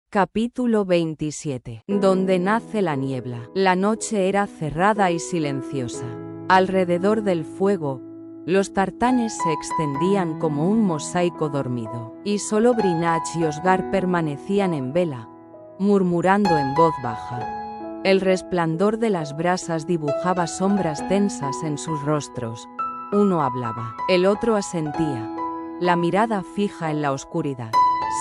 Capítulo 27. Donde nace la niebla. La noche era cerrada y silenciosa. Alrededor del fuego, los tartanes se extendían como un mosaico dormido, y solo Brinach y Osgar permanecían en vela, murmurando en voz baja. El resplandor de las brasas dibujaba sombras tensas en sus rostros. Uno hablaba, el otro asentía, la mirada fija en la oscuridad.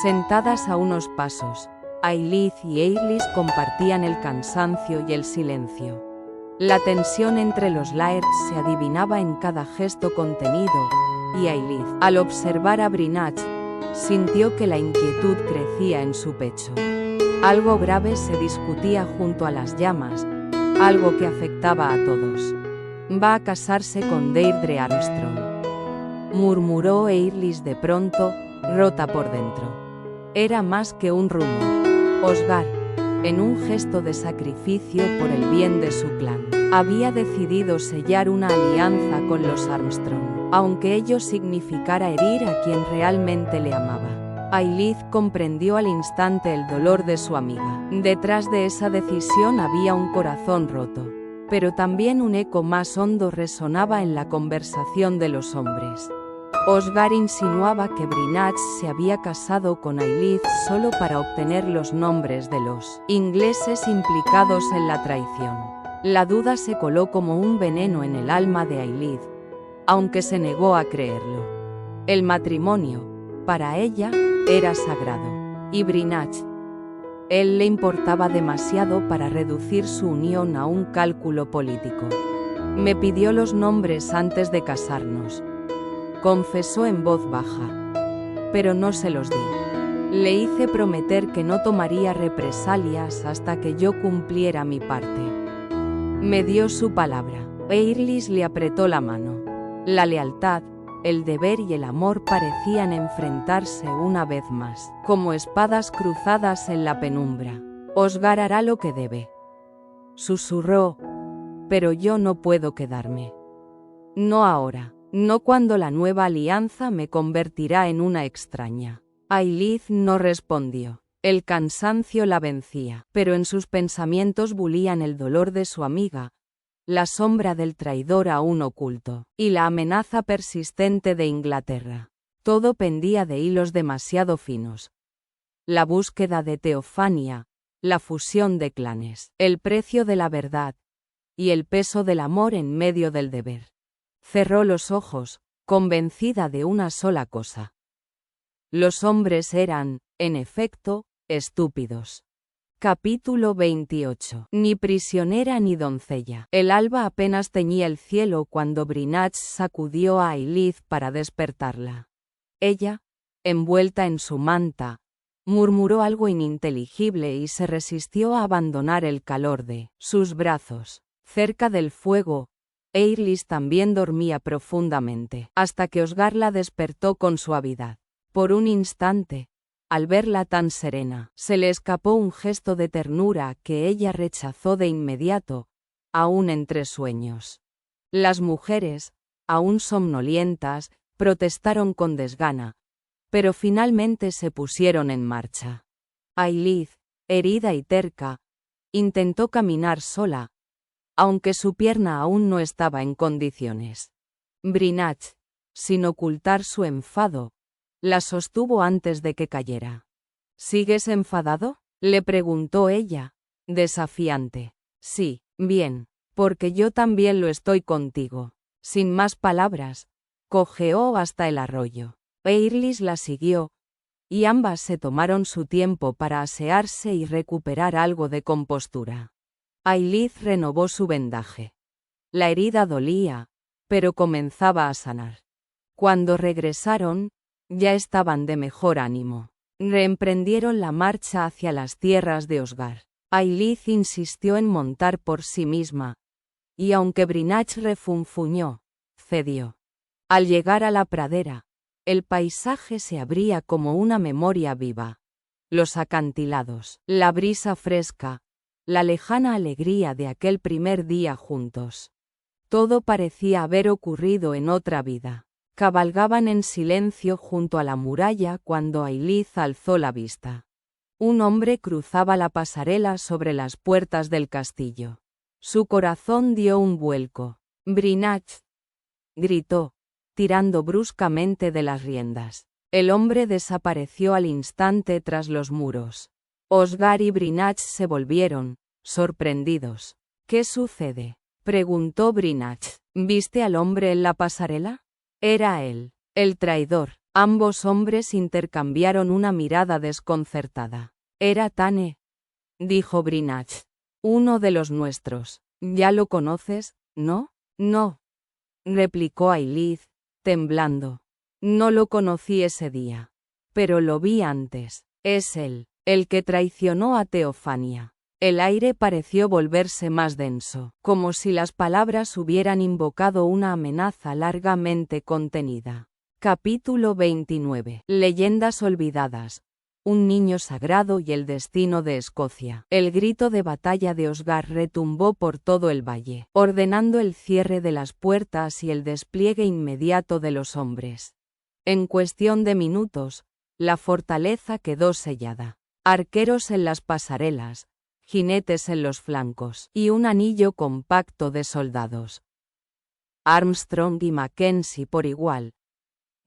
Sentadas a unos pasos, Ailith y Eirlis compartían el cansancio y el silencio. La tensión entre los Lairds se adivinaba en cada gesto contenido, y Ailith, al observar a Brinach, sintió que la inquietud crecía en su pecho. Algo grave se discutía junto a las llamas, algo que afectaba a todos. Va a casarse con Deirdre Armstrong, murmuró Eirlis de pronto, rota por dentro. Era más que un rumor. Osgar, en un gesto de sacrificio por el bien de su clan, había decidido sellar una alianza con los Armstrong, aunque ello significara herir a quien realmente le amaba. Ailith comprendió al instante el dolor de su amiga. Detrás de esa decisión había un corazón roto, pero también un eco más hondo resonaba en la conversación de los hombres. Osgar insinuaba que Brinach se había casado con Ailith solo para obtener los nombres de los ingleses implicados en la traición. La duda se coló como un veneno en el alma de Ailith, aunque se negó a creerlo. El matrimonio, para ella, era sagrado, y Brinach, él le importaba demasiado para reducir su unión a un cálculo político. Me pidió los nombres antes de casarnos, confesó en voz baja, pero no se los di. Le hice prometer que no tomaría represalias hasta que yo cumpliera mi parte. Me dio su palabra. Eirlis le apretó la mano. La lealtad, el deber y el amor parecían enfrentarse una vez más, como espadas cruzadas en la penumbra. Osgar hará lo que debe, susurró, pero yo no puedo quedarme. No ahora. No cuando la nueva alianza me convertirá en una extraña. Ailith no respondió. El cansancio la vencía, pero en sus pensamientos bulían el dolor de su amiga, la sombra del traidor aún oculto, y la amenaza persistente de Inglaterra. Todo pendía de hilos demasiado finos. La búsqueda de Teofania, la fusión de clanes, el precio de la verdad, y el peso del amor en medio del deber. Cerró los ojos, convencida de una sola cosa. Los hombres eran, en efecto, estúpidos. Capítulo 28. Ni prisionera ni doncella. El alba apenas teñía el cielo cuando Brinach sacudió a Ailith para despertarla. Ella, envuelta en su manta, murmuró algo ininteligible y se resistió a abandonar el calor de sus brazos. Cerca del fuego, Eirlis también dormía profundamente, hasta que Osgar la despertó con suavidad. Por un instante, al verla tan serena, se le escapó un gesto de ternura que ella rechazó de inmediato, aún entre sueños. Las mujeres, aún somnolientas, protestaron con desgana, pero finalmente se pusieron en marcha. Ailith, herida y terca, intentó caminar sola, aunque su pierna aún no estaba en condiciones. Brinach, sin ocultar su enfado, la sostuvo antes de que cayera. ¿Sigues enfadado?, le preguntó ella, desafiante. Sí, bien, porque yo también lo estoy contigo. Sin más palabras, cojeó hasta el arroyo. Eirlis la siguió, y ambas se tomaron su tiempo para asearse y recuperar algo de compostura. Ailith renovó su vendaje. La herida dolía, pero comenzaba a sanar. Cuando regresaron, ya estaban de mejor ánimo. Reemprendieron la marcha hacia las tierras de Osgar. Ailith insistió en montar por sí misma, y aunque Brinach refunfuñó, cedió. Al llegar a la pradera, el paisaje se abría como una memoria viva. Los acantilados, la brisa fresca, la lejana alegría de aquel primer día juntos. Todo parecía haber ocurrido en otra vida. Cabalgaban en silencio junto a la muralla cuando Ailith alzó la vista. Un hombre cruzaba la pasarela sobre las puertas del castillo. Su corazón dio un vuelco. «Brinach», gritó, tirando bruscamente de las riendas. El hombre desapareció al instante tras los muros. Osgar y Brinach se volvieron, sorprendidos. «¿Qué sucede?», preguntó Brinach. «¿Viste al hombre en la pasarela?». Era él, el traidor. Ambos hombres intercambiaron una mirada desconcertada. «Era Tane», dijo Brinach. «Uno de los nuestros. ¿Ya lo conoces, no?». «No», replicó Ailith, temblando. «No lo conocí ese día. Pero lo vi antes. Es él, el que traicionó a Teofania». El aire pareció volverse más denso, como si las palabras hubieran invocado una amenaza largamente contenida. Capítulo 29. Leyendas olvidadas. Un niño sagrado y el destino de Escocia. El grito de batalla de Osgar retumbó por todo el valle, ordenando el cierre de las puertas y el despliegue inmediato de los hombres. En cuestión de minutos, la fortaleza quedó sellada. Arqueros en las pasarelas, jinetes en los flancos y un anillo compacto de soldados. Armstrong y Mackenzie por igual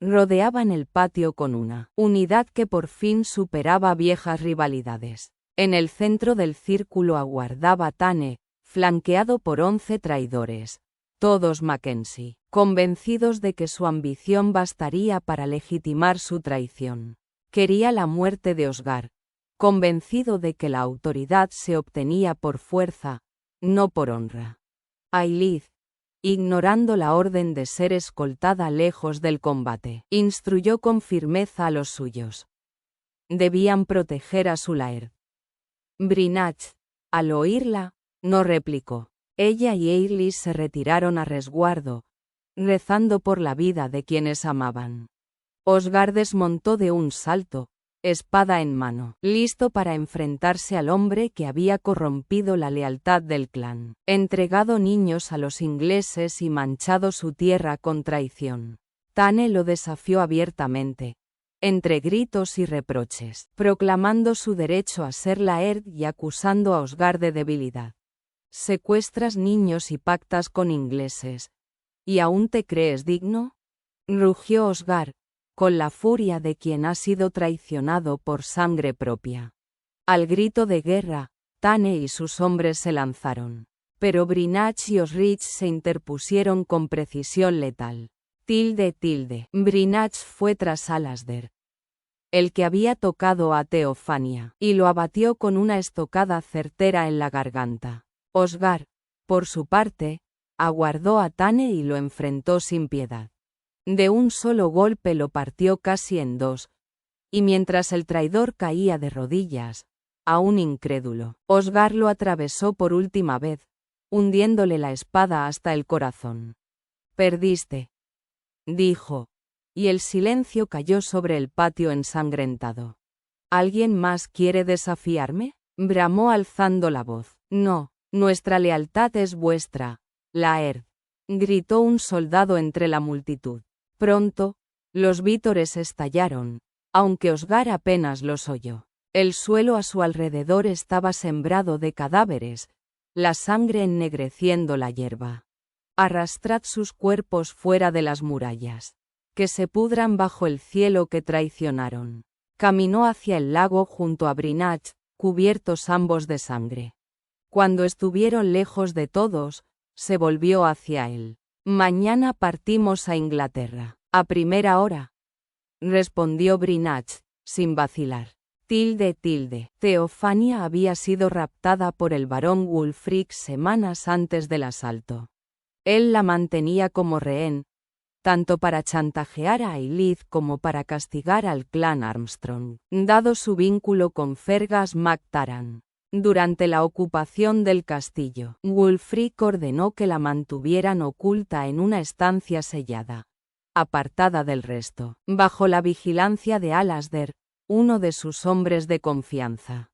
rodeaban el patio con una unidad que por fin superaba viejas rivalidades. En el centro del círculo aguardaba Tane, flanqueado por 11 traidores, todos Mackenzie, convencidos de que su ambición bastaría para legitimar su traición. Quería la muerte de Osgar, convencido de que la autoridad se obtenía por fuerza, no por honra. Ailith, ignorando la orden de ser escoltada lejos del combate, instruyó con firmeza a los suyos. Debían proteger a su laird. Brinach, al oírla, no replicó. Ella y Ailith se retiraron a resguardo, rezando por la vida de quienes amaban. Osgar desmontó de un salto, espada en mano, listo para enfrentarse al hombre que había corrompido la lealtad del clan, entregado niños a los ingleses y manchado su tierra con traición. Tane lo desafió abiertamente, entre gritos y reproches, proclamando su derecho a ser laird y acusando a Osgar de debilidad. «Secuestras niños y pactas con ingleses. ¿Y aún te crees digno?», rugió Osgar, con la furia de quien ha sido traicionado por sangre propia. Al grito de guerra, Tane y sus hombres se lanzaron. Pero Brinach y Osrich se interpusieron con precisión letal. Brinach fue tras Alasdair, el que había tocado a Teofania, y lo abatió con una estocada certera en la garganta. Osgar, por su parte, aguardó a Tane y lo enfrentó sin piedad. De un solo golpe lo partió casi en dos, y mientras el traidor caía de rodillas, aún incrédulo, Osgar lo atravesó por última vez, hundiéndole la espada hasta el corazón. «Perdiste», dijo, y el silencio cayó sobre el patio ensangrentado. «¿Alguien más quiere desafiarme?», bramó alzando la voz. «No, nuestra lealtad es vuestra, laird», gritó un soldado entre la multitud. Pronto, los vítores estallaron, aunque Osgar apenas los oyó. El suelo a su alrededor estaba sembrado de cadáveres, la sangre ennegreciendo la hierba. «Arrastrad sus cuerpos fuera de las murallas. Que se pudran bajo el cielo que traicionaron». Caminó hacia el lago junto a Brinach, cubiertos ambos de sangre. Cuando estuvieron lejos de todos, se volvió hacia él. «Mañana partimos a Inglaterra, a primera hora», respondió Brinach, sin vacilar. Teofania había sido raptada por el barón Wulfric semanas antes del asalto. Él la mantenía como rehén, tanto para chantajear a Ailith como para castigar al clan Armstrong, dado su vínculo con Fergus MacTaran. Durante la ocupación del castillo, Wulfric ordenó que la mantuvieran oculta en una estancia sellada, apartada del resto, bajo la vigilancia de Alasdair, uno de sus hombres de confianza.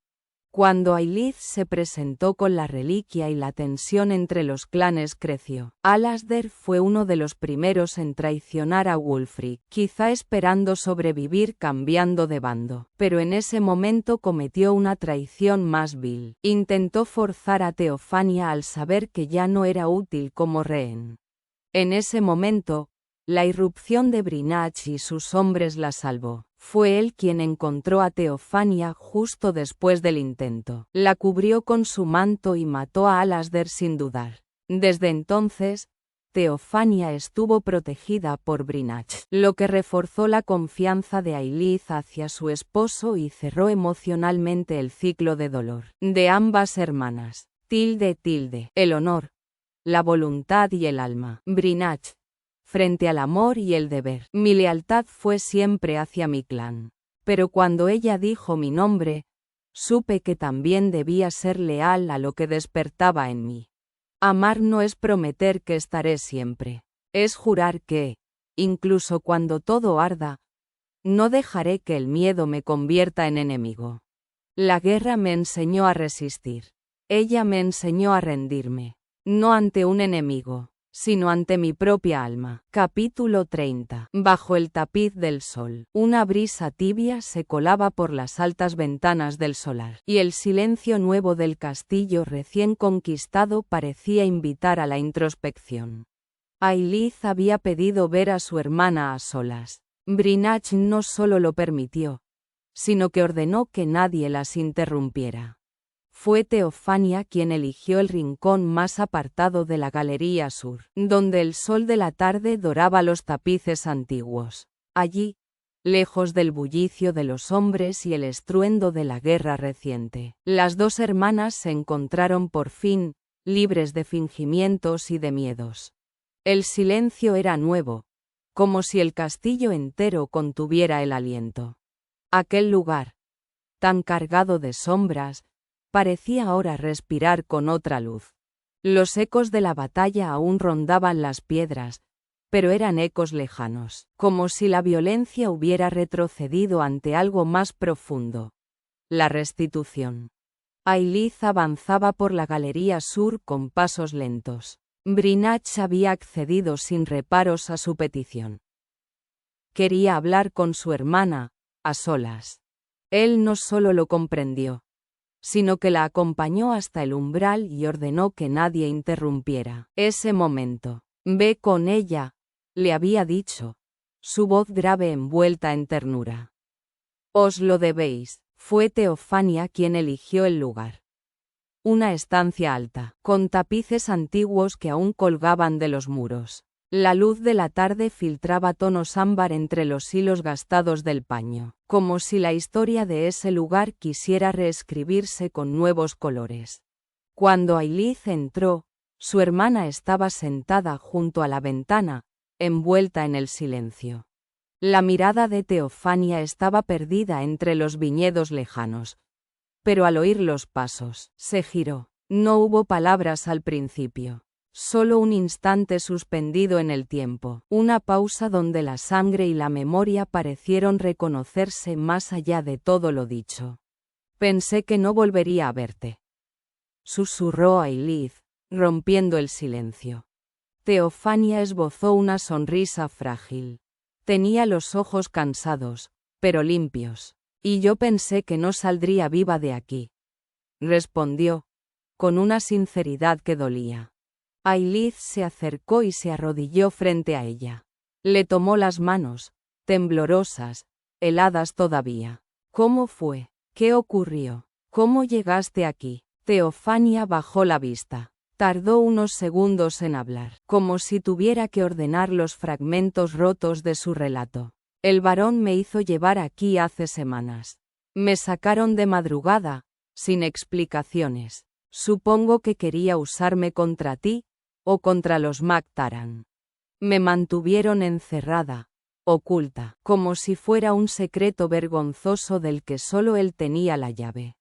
Cuando Ailith se presentó con la reliquia y la tensión entre los clanes creció. Alasdair fue uno de los primeros en traicionar a Wulfric, quizá esperando sobrevivir cambiando de bando. Pero en ese momento cometió una traición más vil. Intentó forzar a Teofania al saber que ya no era útil como rehén. En ese momento, la irrupción de Brinach y sus hombres la salvó. Fue él quien encontró a Teofania justo después del intento. La cubrió con su manto y mató a Alasdair sin dudar. Desde entonces, Teofania estuvo protegida por Brinach, lo que reforzó la confianza de Ailith hacia su esposo y cerró emocionalmente el ciclo de dolor de ambas hermanas. El honor, la voluntad y el alma. Brinach. Frente al amor y el deber. Mi lealtad fue siempre hacia mi clan. Pero cuando ella dijo mi nombre, supe que también debía ser leal a lo que despertaba en mí. Amar no es prometer que estaré siempre. Es jurar que, incluso cuando todo arda, no dejaré que el miedo me convierta en enemigo. La guerra me enseñó a resistir. Ella me enseñó a rendirme. No ante un enemigo, sino ante mi propia alma. Capítulo 30. Bajo el tapiz del sol, una brisa tibia se colaba por las altas ventanas del solar, y el silencio nuevo del castillo recién conquistado parecía invitar a la introspección. Ailith había pedido ver a su hermana a solas. Brinach no solo lo permitió, sino que ordenó que nadie las interrumpiera. Fue Teofania quien eligió el rincón más apartado de la galería sur, donde el sol de la tarde doraba los tapices antiguos. Allí, lejos del bullicio de los hombres y el estruendo de la guerra reciente, las dos hermanas se encontraron por fin, libres de fingimientos y de miedos. El silencio era nuevo, como si el castillo entero contuviera el aliento. Aquel lugar, tan cargado de sombras, parecía ahora respirar con otra luz. Los ecos de la batalla aún rondaban las piedras, pero eran ecos lejanos, como si la violencia hubiera retrocedido ante algo más profundo. La restitución. Ailith avanzaba por la galería sur con pasos lentos. Brinach había accedido sin reparos a su petición. Quería hablar con su hermana, a solas. Él no solo lo comprendió, sino que la acompañó hasta el umbral y ordenó que nadie interrumpiera ese momento. «Ve con ella», le había dicho, su voz grave envuelta en ternura. «Os lo debéis». Fue Teofania quien eligió el lugar. Una estancia alta, con tapices antiguos que aún colgaban de los muros. La luz de la tarde filtraba tonos ámbar entre los hilos gastados del paño, como si la historia de ese lugar quisiera reescribirse con nuevos colores. Cuando Ailith entró, su hermana estaba sentada junto a la ventana, envuelta en el silencio. La mirada de Teofania estaba perdida entre los viñedos lejanos, pero al oír los pasos, se giró. No hubo palabras al principio. Solo un instante suspendido en el tiempo, una pausa donde la sangre y la memoria parecieron reconocerse más allá de todo lo dicho. «Pensé que no volvería a verte», susurró Ailith, rompiendo el silencio. Teofania esbozó una sonrisa frágil. Tenía los ojos cansados, pero limpios. «Y yo pensé que no saldría viva de aquí», respondió, con una sinceridad que dolía. Ailith se acercó y se arrodilló frente a ella. Le tomó las manos, temblorosas, heladas todavía. «¿Cómo fue? ¿Qué ocurrió? ¿Cómo llegaste aquí?» Teofania bajó la vista. Tardó unos segundos en hablar, como si tuviera que ordenar los fragmentos rotos de su relato. «El varón me hizo llevar aquí hace semanas. Me sacaron de madrugada, sin explicaciones. Supongo que quería usarme contra ti, o contra los Mactaran. Me mantuvieron encerrada, oculta, como si fuera un secreto vergonzoso del que solo él tenía la llave.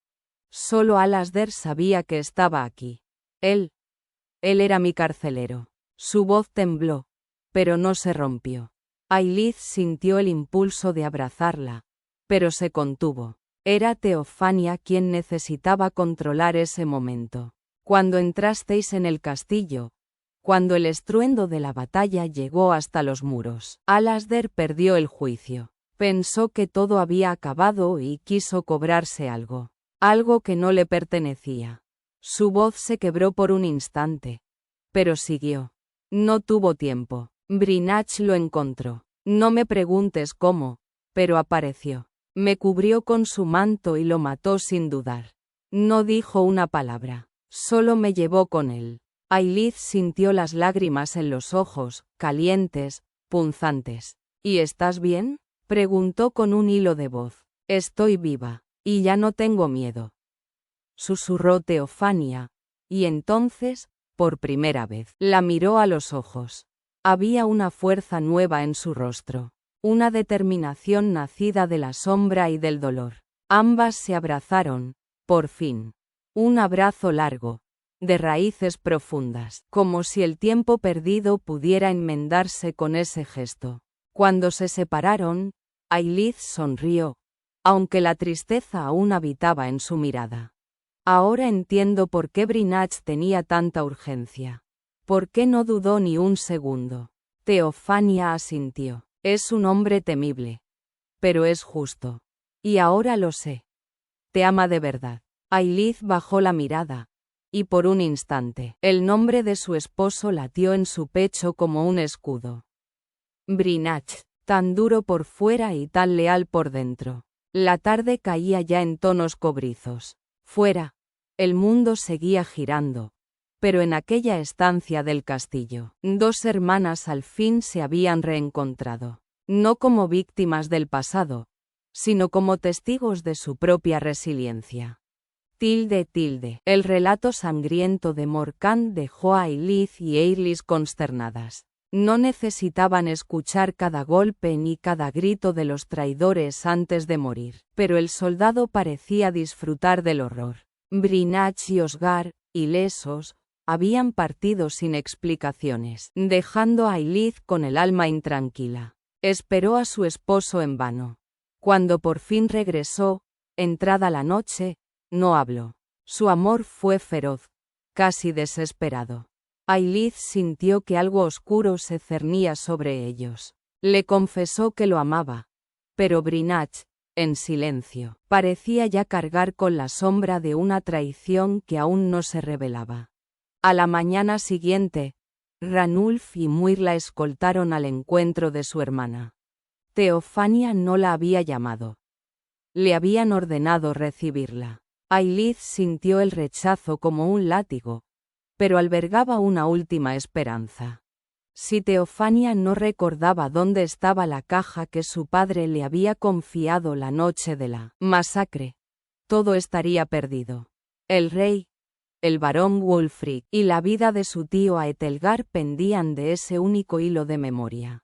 Solo Alasdair sabía que estaba aquí. Él era mi carcelero». Su voz tembló, pero no se rompió. Ailith sintió el impulso de abrazarla, pero se contuvo. Era Teofania quien necesitaba controlar ese momento. Cuando entrasteis en el castillo, cuando el estruendo de la batalla llegó hasta los muros, Alasdair perdió el juicio. Pensó que todo había acabado y quiso cobrarse algo que no le pertenecía. Su voz se quebró por un instante, pero siguió. No tuvo tiempo. Brinach lo encontró. No me preguntes cómo, pero apareció. Me cubrió con su manto y lo mató sin dudar. No dijo una palabra, solo me llevó con él. Ailith sintió las lágrimas en los ojos, calientes, punzantes. ¿Y estás bien?, preguntó con un hilo de voz. Estoy viva, y ya no tengo miedo, susurró Teofania, y entonces, por primera vez, la miró a los ojos. Había una fuerza nueva en su rostro, una determinación nacida de la sombra y del dolor. Ambas se abrazaron, por fin. Un abrazo largo, de raíces profundas, como si el tiempo perdido pudiera enmendarse con ese gesto. Cuando se separaron, Ailith sonrió, aunque la tristeza aún habitaba en su mirada. Ahora entiendo por qué Brinach tenía tanta urgencia. ¿Por qué no dudó ni un segundo? Teofania asintió. Es un hombre temible, pero es justo. Y ahora lo sé. Te ama de verdad. Ailith bajó la mirada, y por un instante, el nombre de su esposo latió en su pecho como un escudo. Brinach, tan duro por fuera y tan leal por dentro. La tarde caía ya en tonos cobrizos. Fuera, el mundo seguía girando, pero en aquella estancia del castillo, dos hermanas al fin se habían reencontrado, no como víctimas del pasado, sino como testigos de su propia resiliencia. El relato sangriento de Morcant dejó a Ailith y Eirlis consternadas. No necesitaban escuchar cada golpe ni cada grito de los traidores antes de morir, pero el soldado parecía disfrutar del horror. Brinach y Osgar, ilesos, habían partido sin explicaciones, dejando a Ailith con el alma intranquila. Esperó a su esposo en vano. Cuando por fin regresó, entrada la noche, no habló. Su amor fue feroz, casi desesperado. Ailith sintió que algo oscuro se cernía sobre ellos. Le confesó que lo amaba, pero Brinach, en silencio, parecía ya cargar con la sombra de una traición que aún no se revelaba. A la mañana siguiente, Ranulf y Muir la escoltaron al encuentro de su hermana. Teofania no la había llamado. Le habían ordenado recibirla. Ailith sintió el rechazo como un látigo, pero albergaba una última esperanza. Si Teofania no recordaba dónde estaba la caja que su padre le había confiado la noche de la masacre, todo estaría perdido. El rey, el barón Wulfric y la vida de su tío Aetelgar pendían de ese único hilo de memoria.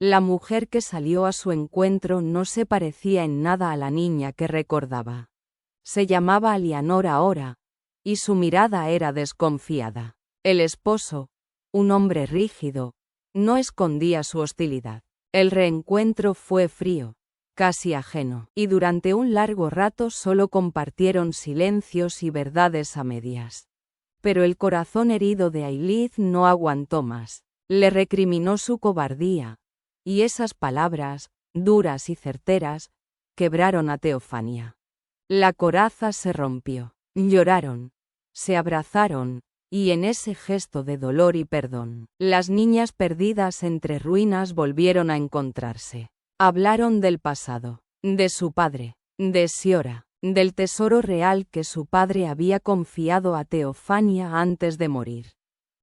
La mujer que salió a su encuentro no se parecía en nada a la niña que recordaba. Se llamaba Alianor ahora, y su mirada era desconfiada. El esposo, un hombre rígido, no escondía su hostilidad. El reencuentro fue frío, casi ajeno, y durante un largo rato solo compartieron silencios y verdades a medias. Pero el corazón herido de Ailith no aguantó más. Le recriminó su cobardía, y esas palabras, duras y certeras, quebraron a Teofania. La coraza se rompió. Lloraron, se abrazaron, y en ese gesto de dolor y perdón, las niñas perdidas entre ruinas volvieron a encontrarse. Hablaron del pasado, de su padre, de Siora, del tesoro real que su padre había confiado a Teofania antes de morir.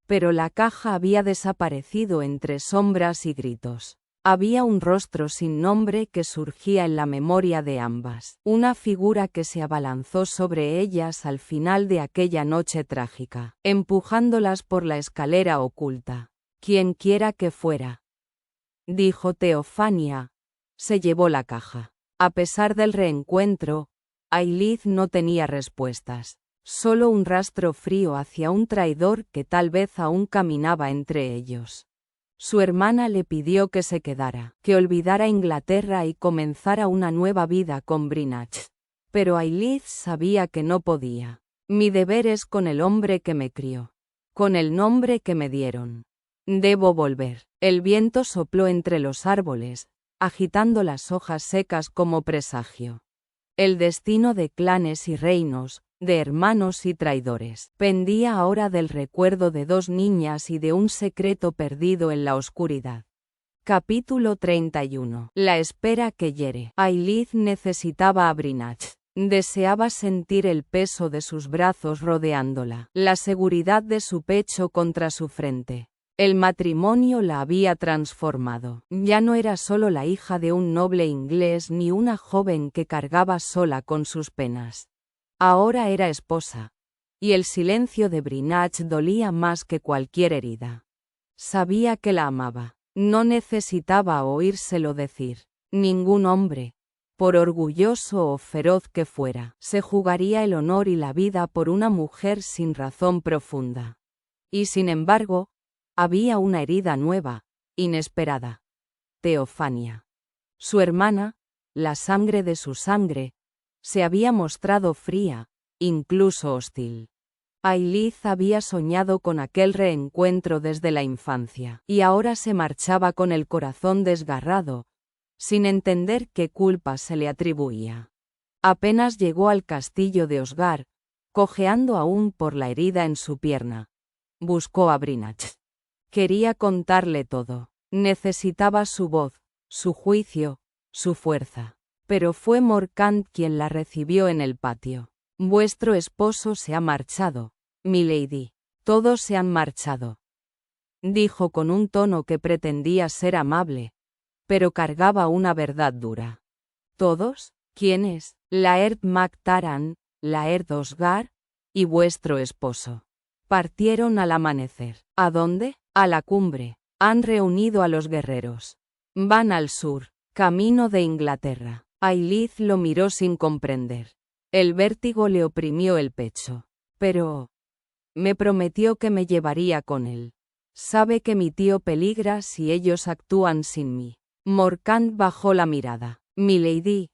Pero la caja había desaparecido entre sombras y gritos. Había un rostro sin nombre que surgía en la memoria de ambas, una figura que se abalanzó sobre ellas al final de aquella noche trágica, empujándolas por la escalera oculta. Quien quiera que fuera, dijo Teofania, se llevó la caja. A pesar del reencuentro, Ailith no tenía respuestas, solo un rastro frío hacia un traidor que tal vez aún caminaba entre ellos. Su hermana le pidió que se quedara, que olvidara Inglaterra y comenzara una nueva vida con Brinach. Pero Ailith sabía que no podía. Mi deber es con el hombre que me crió. Con el nombre que me dieron. Debo volver. El viento sopló entre los árboles, agitando las hojas secas como presagio. El destino de clanes y reinos, de hermanos y traidores, pendía ahora del recuerdo de dos niñas y de un secreto perdido en la oscuridad. Capítulo 31. La espera que hiere. Ailith necesitaba a Brinach. Deseaba sentir el peso de sus brazos rodeándola, la seguridad de su pecho contra su frente. El matrimonio la había transformado. Ya no era solo la hija de un noble inglés ni una joven que cargaba sola con sus penas. Ahora era esposa. Y el silencio de Brinach dolía más que cualquier herida. Sabía que la amaba. No necesitaba oírselo decir. Ningún hombre, por orgulloso o feroz que fuera, se jugaría el honor y la vida por una mujer sin razón profunda. Y sin embargo, había una herida nueva, inesperada. Teofania. Su hermana, la sangre de su sangre, se había mostrado fría, incluso hostil. Ailith había soñado con aquel reencuentro desde la infancia, y ahora se marchaba con el corazón desgarrado, sin entender qué culpa se le atribuía. Apenas llegó al castillo de Osgar, cojeando aún por la herida en su pierna. Buscó a Brinach. Quería contarle todo. Necesitaba su voz, su juicio, su fuerza. Pero fue Morcant quien la recibió en el patio. Vuestro esposo se ha marchado, milady. Todos se han marchado. Dijo con un tono que pretendía ser amable, pero cargaba una verdad dura. ¿Todos? ¿Quiénes? Laird MacTaran, Laird Osgar y vuestro esposo. Partieron al amanecer. ¿A dónde? A la cumbre. Han reunido a los guerreros. Van al sur, camino de Inglaterra. Ailith lo miró sin comprender. El vértigo le oprimió el pecho. Pero me prometió que me llevaría con él. Sabe que mi tío peligra si ellos actúan sin mí. Morcant bajó la mirada. Milady,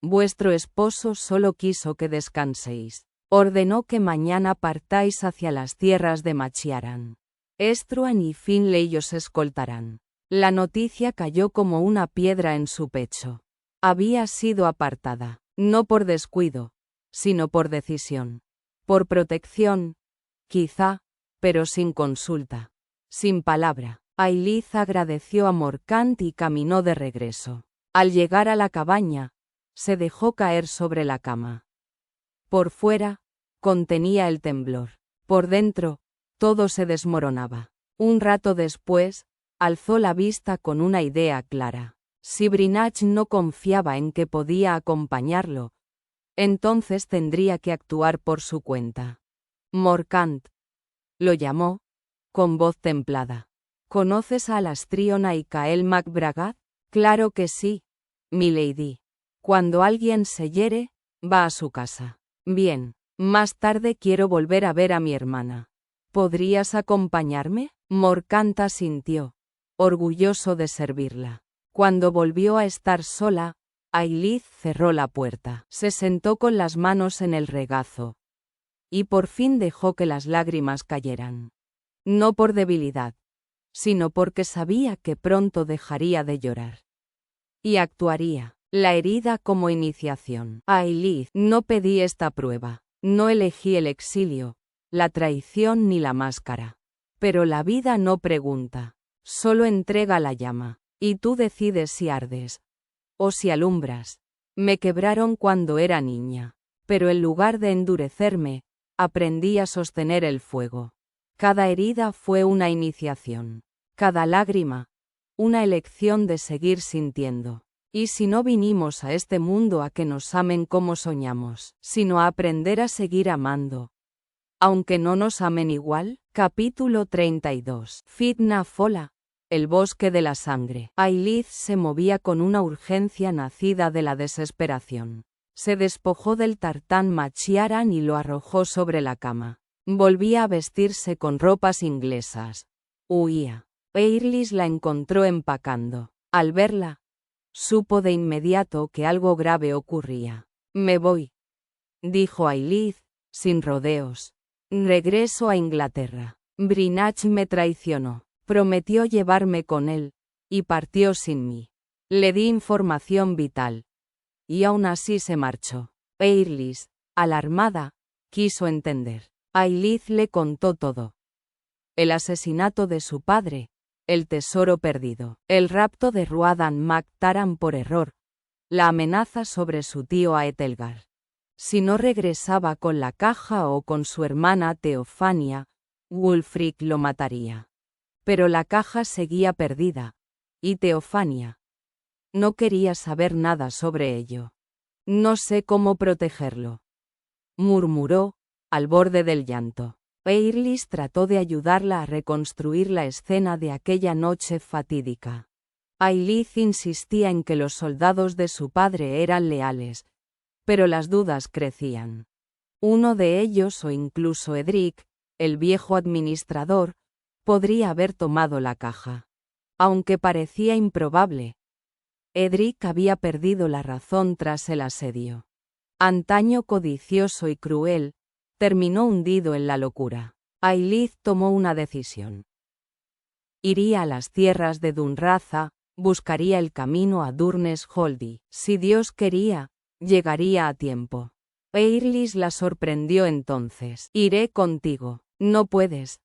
vuestro esposo solo quiso que descanséis. Ordenó que mañana partáis hacia las tierras de Machiaran. Estruan y Finlay os escoltarán. La noticia cayó como una piedra en su pecho. Había sido apartada, no por descuido, sino por decisión. Por protección, quizá, pero sin consulta. Sin palabra. Ailith agradeció a Morcant y caminó de regreso. Al llegar a la cabaña, se dejó caer sobre la cama. Por fuera, contenía el temblor. Por dentro, todo se desmoronaba. Un rato después, alzó la vista con una idea clara. Si Brinach no confiaba en que podía acompañarlo, entonces tendría que actuar por su cuenta. Morcant lo llamó, con voz templada. ¿Conoces a Alastriona y Cael MacBragad? Claro que sí, milady. Cuando alguien se hiere, va a su casa. Bien, más tarde quiero volver a ver a mi hermana. ¿Podrías acompañarme? Morcant asintió, orgulloso de servirla. Cuando volvió a estar sola, Ailith cerró la puerta. Se sentó con las manos en el regazo. Y por fin dejó que las lágrimas cayeran. No por debilidad, sino porque sabía que pronto dejaría de llorar. Y actuaría. La herida como iniciación. Ailith, no pedí esta prueba. No elegí el exilio, la traición ni la máscara. Pero la vida no pregunta. Solo entrega la llama. Y tú decides si ardes o si alumbras. Me quebraron cuando era niña. Pero en lugar de endurecerme, aprendí a sostener el fuego. Cada herida fue una iniciación. Cada lágrima, una elección de seguir sintiendo. ¿Y si no vinimos a este mundo a que nos amen como soñamos, sino a aprender a seguir amando, aunque no nos amen igual? Capítulo 32. Fitna Fola. El bosque de la sangre. Ailith se movía con una urgencia nacida de la desesperación. Se despojó del tartán Machiaran y lo arrojó sobre la cama. Volvía a vestirse con ropas inglesas. Huía. Eirlis la encontró empacando. Al verla, supo de inmediato que algo grave ocurría. Me voy, dijo Ailith, sin rodeos. Regreso a Inglaterra. Brinach me traicionó. Prometió llevarme con él, y partió sin mí. Le di información vital. Y aún así se marchó. Eirlis, alarmada, quiso entender. Ailith le contó todo. El asesinato de su padre, el tesoro perdido, el rapto de Ruadan Mac Taran por error, la amenaza sobre su tío Aetelgar. Si no regresaba con la caja o con su hermana Teofania, Wulfric lo mataría. Pero la caja seguía perdida, y Teofania no quería saber nada sobre ello. No sé cómo protegerlo, murmuró, al borde del llanto. Eirlis trató de ayudarla a reconstruir la escena de aquella noche fatídica. Ailith insistía en que los soldados de su padre eran leales, pero las dudas crecían. Uno de ellos o incluso Edric, el viejo administrador, podría haber tomado la caja. Aunque parecía improbable, Edric había perdido la razón tras el asedio. Antaño codicioso y cruel, terminó hundido en la locura. Ailith tomó una decisión. Iría a las tierras de Dunraza, buscaría el camino a Durnes Holdi. Si Dios quería, llegaría a tiempo. Eirlis la sorprendió entonces. Iré contigo. No puedes,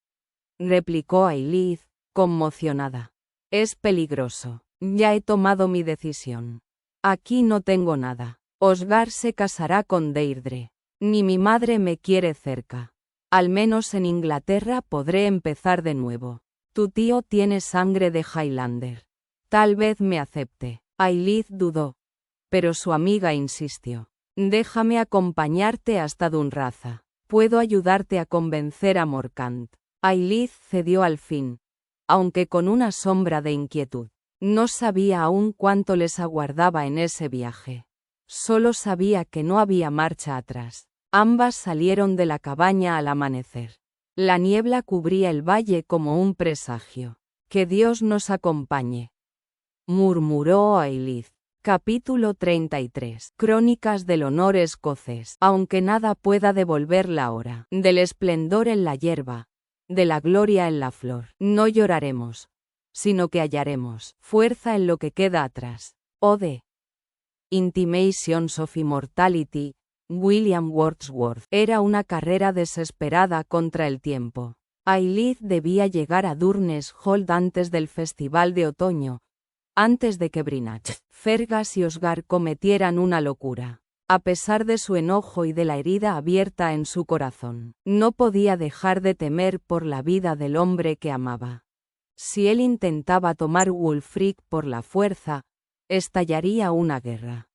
replicó Ailith, conmocionada. Es peligroso. Ya he tomado mi decisión. Aquí no tengo nada. Osgar se casará con Deirdre. Ni mi madre me quiere cerca. Al menos en Inglaterra podré empezar de nuevo. Tu tío tiene sangre de Highlander. Tal vez me acepte. Ailith dudó, pero su amiga insistió. Déjame acompañarte hasta Dunraza. Puedo ayudarte a convencer a Morcant. Ailith cedió al fin, aunque con una sombra de inquietud. No sabía aún cuánto les aguardaba en ese viaje. Solo sabía que no había marcha atrás. Ambas salieron de la cabaña al amanecer. La niebla cubría el valle como un presagio. Que Dios nos acompañe, murmuró Ailith. Capítulo 33. Crónicas del honor escocés. Aunque nada pueda devolver la hora del esplendor en la hierba, de la gloria en la flor, no lloraremos, sino que hallaremos fuerza en lo que queda atrás. Ode. Intimations of Immortality, William Wordsworth. Era una carrera desesperada contra el tiempo. Ailith debía llegar a Durnes Hold antes del festival de otoño, antes de que Brinach, Fergus y Osgar cometieran una locura. A pesar de su enojo y de la herida abierta en su corazón, no podía dejar de temer por la vida del hombre que amaba. Si él intentaba tomar Wulfric por la fuerza, estallaría una guerra.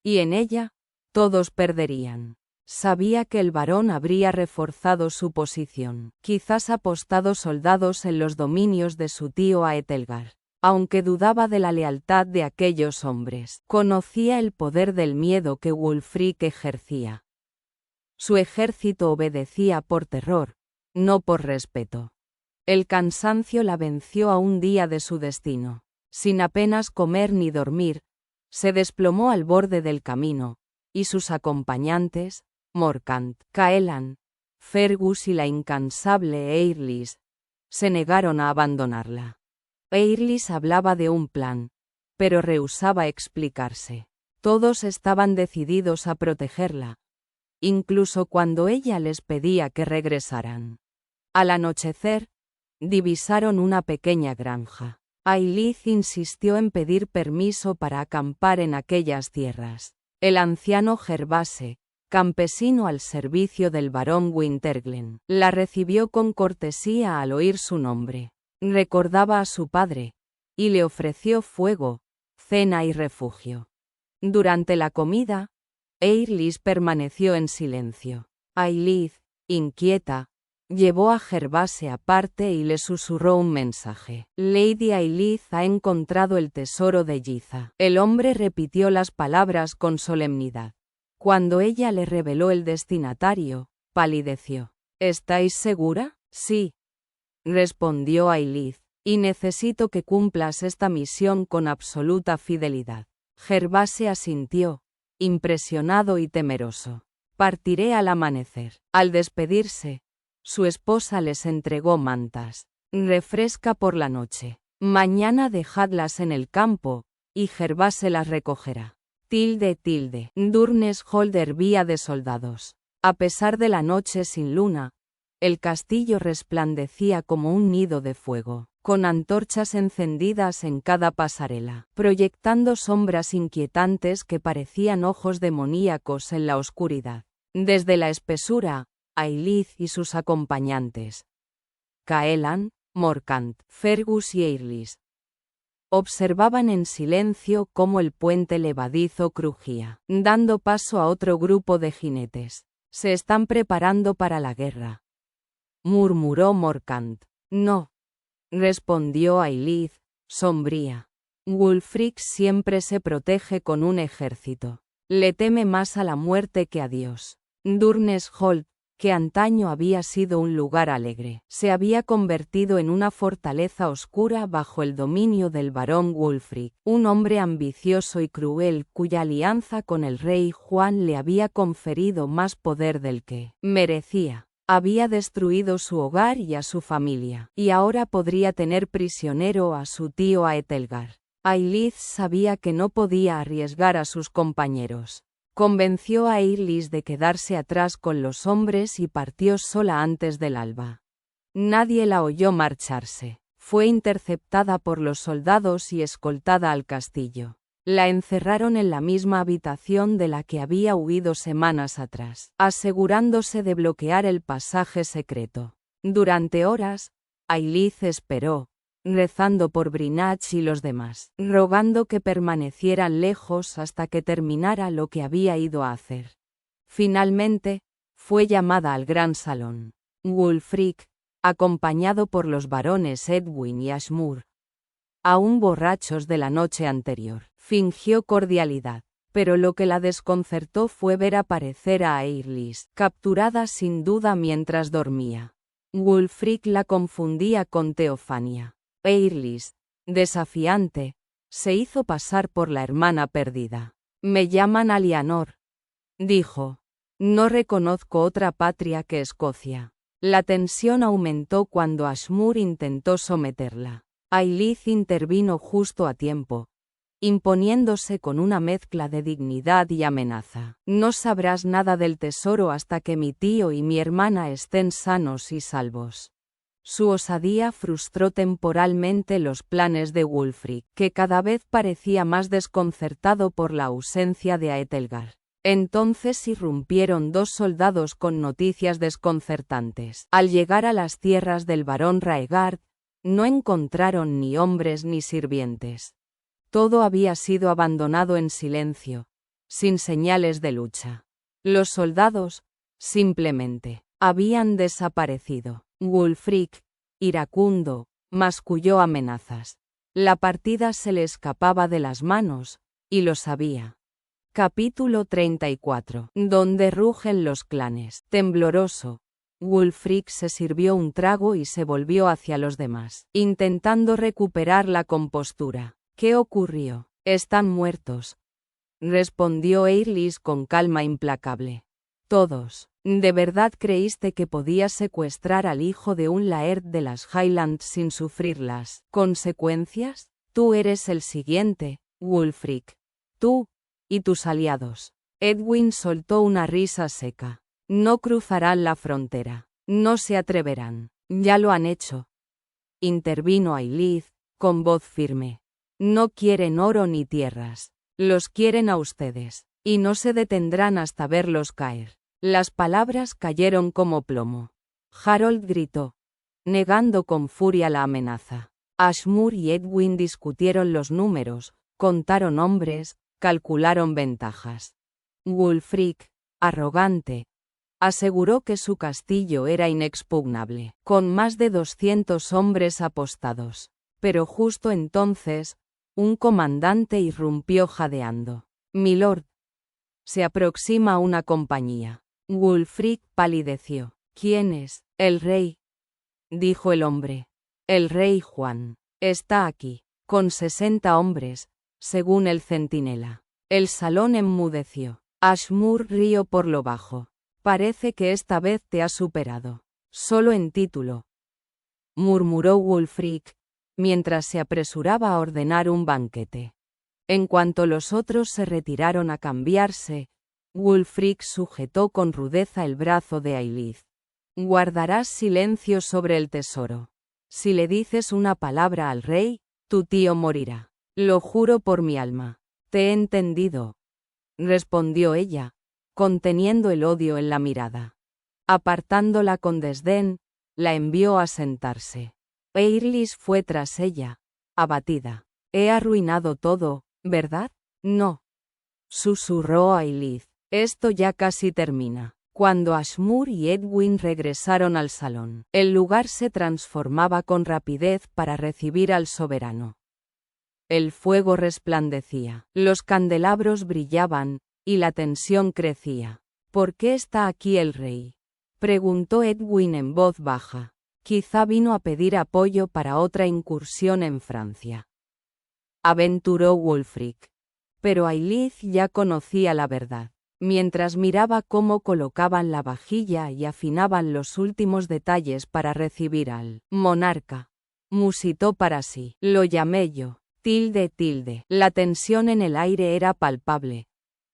Y en ella, todos perderían. Sabía que el varón habría reforzado su posición, quizás apostado soldados en los dominios de su tío Aetelgar. Aunque dudaba de la lealtad de aquellos hombres, conocía el poder del miedo que Wulfric ejercía. Su ejército obedecía por terror, no por respeto. El cansancio la venció a un día de su destino. Sin apenas comer ni dormir, se desplomó al borde del camino, y sus acompañantes, Morcant, Caelan, Fergus y la incansable Eirlis, se negaron a abandonarla. Eirlis hablaba de un plan, pero rehusaba explicarse. Todos estaban decididos a protegerla, incluso cuando ella les pedía que regresaran. Al anochecer, divisaron una pequeña granja. Ailith insistió en pedir permiso para acampar en aquellas tierras. El anciano Gervase, campesino al servicio del barón Winterglen, la recibió con cortesía al oír su nombre. Recordaba a su padre, y le ofreció fuego, cena y refugio. Durante la comida, Eirlis permaneció en silencio. Ailith, inquieta, llevó a Gervase aparte y le susurró un mensaje. Lady Ailith ha encontrado el tesoro de Giza. El hombre repitió las palabras con solemnidad. Cuando ella le reveló el destinatario, palideció. ¿Estáis segura? Sí, respondió Ailith, y necesito que cumplas esta misión con absoluta fidelidad. Gervase asintió, impresionado y temeroso. Partiré al amanecer. Al despedirse, su esposa les entregó mantas. Refresca por la noche. Mañana dejadlas en el campo, y Gervase las recogerá. Durneshol hervía de soldados. A pesar de la noche sin luna, el castillo resplandecía como un nido de fuego, con antorchas encendidas en cada pasarela, proyectando sombras inquietantes que parecían ojos demoníacos en la oscuridad. Desde la espesura, Ailith y sus acompañantes, Caelan, Morcant, Fergus y Eirlis, observaban en silencio cómo el puente levadizo crujía, dando paso a otro grupo de jinetes. Se están preparando para la guerra, murmuró Morcant. No, respondió Ailith, sombría. Wulfric siempre se protege con un ejército. Le teme más a la muerte que a Dios. Durneshol, que antaño había sido un lugar alegre, se había convertido en una fortaleza oscura bajo el dominio del barón Wulfric, un hombre ambicioso y cruel cuya alianza con el rey Juan le había conferido más poder del que merecía. Había destruido su hogar y a su familia, y ahora podría tener prisionero a su tío Aetelgar. Ailith sabía que no podía arriesgar a sus compañeros. Convenció a Eirlis de quedarse atrás con los hombres y partió sola antes del alba. Nadie la oyó marcharse. Fue interceptada por los soldados y escoltada al castillo. La encerraron en la misma habitación de la que había huido semanas atrás, asegurándose de bloquear el pasaje secreto. Durante horas, Ailith esperó, rezando por Brinach y los demás, rogando que permanecieran lejos hasta que terminara lo que había ido a hacer. Finalmente, fue llamada al gran salón. Wulfric, acompañado por los varones Edwin y Ashmur, aún borrachos de la noche anterior, fingió cordialidad, pero lo que la desconcertó fue ver aparecer a Eirlis, capturada sin duda mientras dormía. Wulfric la confundía con Teofania. Eirlis, desafiante, se hizo pasar por la hermana perdida. Me llaman Alianor, dijo. No reconozco otra patria que Escocia. La tensión aumentó cuando Ashmur intentó someterla. Ailith intervino justo a tiempo, imponiéndose con una mezcla de dignidad y amenaza. No sabrás nada del tesoro hasta que mi tío y mi hermana estén sanos y salvos. Su osadía frustró temporalmente los planes de Wulfric, que cada vez parecía más desconcertado por la ausencia de Aetelgar. Entonces irrumpieron dos soldados con noticias desconcertantes. Al llegar a las tierras del barón Raegard, no encontraron ni hombres ni sirvientes. Todo había sido abandonado en silencio, sin señales de lucha. Los soldados, simplemente, habían desaparecido. Wulfric, iracundo, masculló amenazas. La partida se le escapaba de las manos, y lo sabía. Capítulo 34. Donde rugen los clanes. Tembloroso, Wulfric se sirvió un trago y se volvió hacia los demás, intentando recuperar la compostura. ¿Qué ocurrió? Están muertos, respondió Eirlis con calma implacable. Todos. ¿De verdad creíste que podías secuestrar al hijo de un laird de las Highlands sin sufrir las consecuencias? Tú eres el siguiente, Wulfric. Tú y tus aliados. Edwin soltó una risa seca. No cruzarán la frontera. No se atreverán. Ya lo han hecho. Intervino Ailith, con voz firme. No quieren oro ni tierras. Los quieren a ustedes. Y no se detendrán hasta verlos caer. Las palabras cayeron como plomo. Harold gritó, negando con furia la amenaza. Ashmur y Edwin discutieron los números, contaron hombres, calcularon ventajas. Wulfric, arrogante, aseguró que su castillo era inexpugnable, con más de 200 hombres apostados. Pero justo entonces, un comandante irrumpió jadeando. Milord, se aproxima una compañía. Wulfric palideció. ¿Quién es? El rey, dijo el hombre. El rey Juan. Está aquí, con 60 hombres, según el centinela. El salón enmudeció. Ashmur rió por lo bajo. Parece que esta vez te ha superado. Solo en título, murmuró Wulfric, mientras se apresuraba a ordenar un banquete. En cuanto los otros se retiraron a cambiarse, Wulfric sujetó con rudeza el brazo de Ailith. Guardarás silencio sobre el tesoro. Si le dices una palabra al rey, tu tío morirá. Lo juro por mi alma. Te he entendido, respondió ella, conteniendo el odio en la mirada. Apartándola con desdén, la envió a sentarse. Eirlis fue tras ella, abatida. He arruinado todo, ¿verdad? No, susurró Ailith. Esto ya casi termina. Cuando Ashmur y Edwin regresaron al salón, el lugar se transformaba con rapidez para recibir al soberano. El fuego resplandecía, los candelabros brillaban, y la tensión crecía. ¿Por qué está aquí el rey?, preguntó Edwin en voz baja. Quizá vino a pedir apoyo para otra incursión en Francia, aventuró Wulfric. Pero Ailith ya conocía la verdad. Mientras miraba cómo colocaban la vajilla y afinaban los últimos detalles para recibir al monarca, musitó para sí. Lo llamé yo. Tilde. La tensión en el aire era palpable.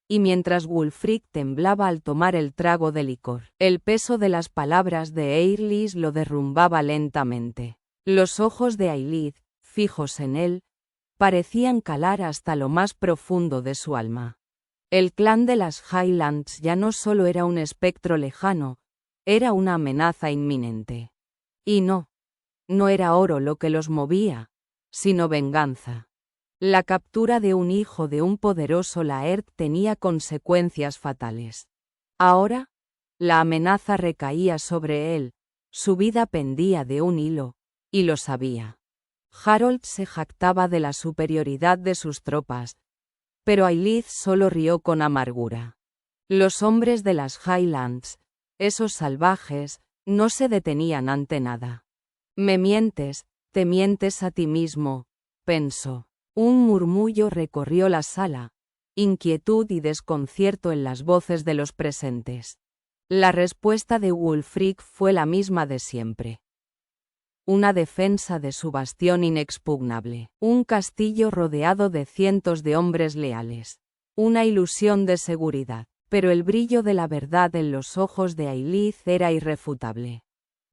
Y mientras Wulfric temblaba al tomar el trago de licor, el peso de las palabras de Eirlis lo derrumbaba lentamente. Los ojos de Ailith, fijos en él, parecían calar hasta lo más profundo de su alma. El clan de las Highlands ya no solo era un espectro lejano, era una amenaza inminente. Y no era oro lo que los movía, sino venganza. La captura de un hijo de un poderoso Laird tenía consecuencias fatales. Ahora, la amenaza recaía sobre él, su vida pendía de un hilo, y lo sabía. Harold se jactaba de la superioridad de sus tropas, pero Ailith solo rió con amargura. Los hombres de las Highlands, esos salvajes, no se detenían ante nada. Me mientes, te mientes a ti mismo, pensó. Un murmullo recorrió la sala, inquietud y desconcierto en las voces de los presentes. La respuesta de Wulfric fue la misma de siempre. Una defensa de su bastión inexpugnable, un castillo rodeado de cientos de hombres leales, una ilusión de seguridad, pero el brillo de la verdad en los ojos de Ailith era irrefutable.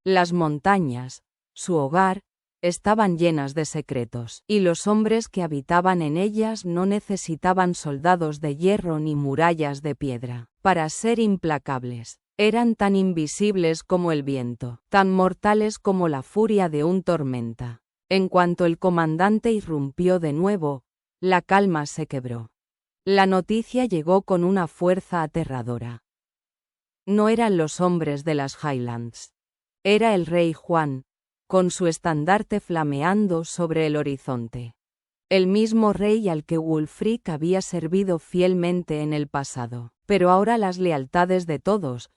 Las montañas, su hogar, estaban llenas de secretos, y los hombres que habitaban en ellas no necesitaban soldados de hierro ni murallas de piedra para ser implacables. Eran tan invisibles como el viento, tan mortales como la furia de un tormenta. En cuanto el comandante irrumpió de nuevo, la calma se quebró. La noticia llegó con una fuerza aterradora. No eran los hombres de las Highlands. Era el rey Juan, con su estandarte flameando sobre el horizonte. El mismo rey al que Wulfric había servido fielmente en el pasado, pero ahora las lealtades de todos,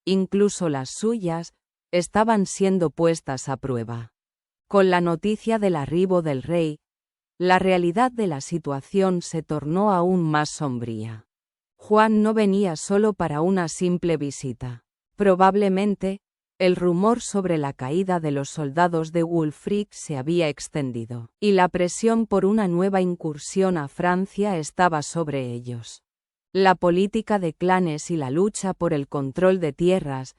incluso las suyas, estaban siendo puestas a prueba. Con la noticia del arribo del rey, la realidad de la situación se tornó aún más sombría. Juan no venía solo para una simple visita. Probablemente, el rumor sobre la caída de los soldados de Wulfric se había extendido, y la presión por una nueva incursión a Francia estaba sobre ellos. La política de clanes y la lucha por el control de tierras,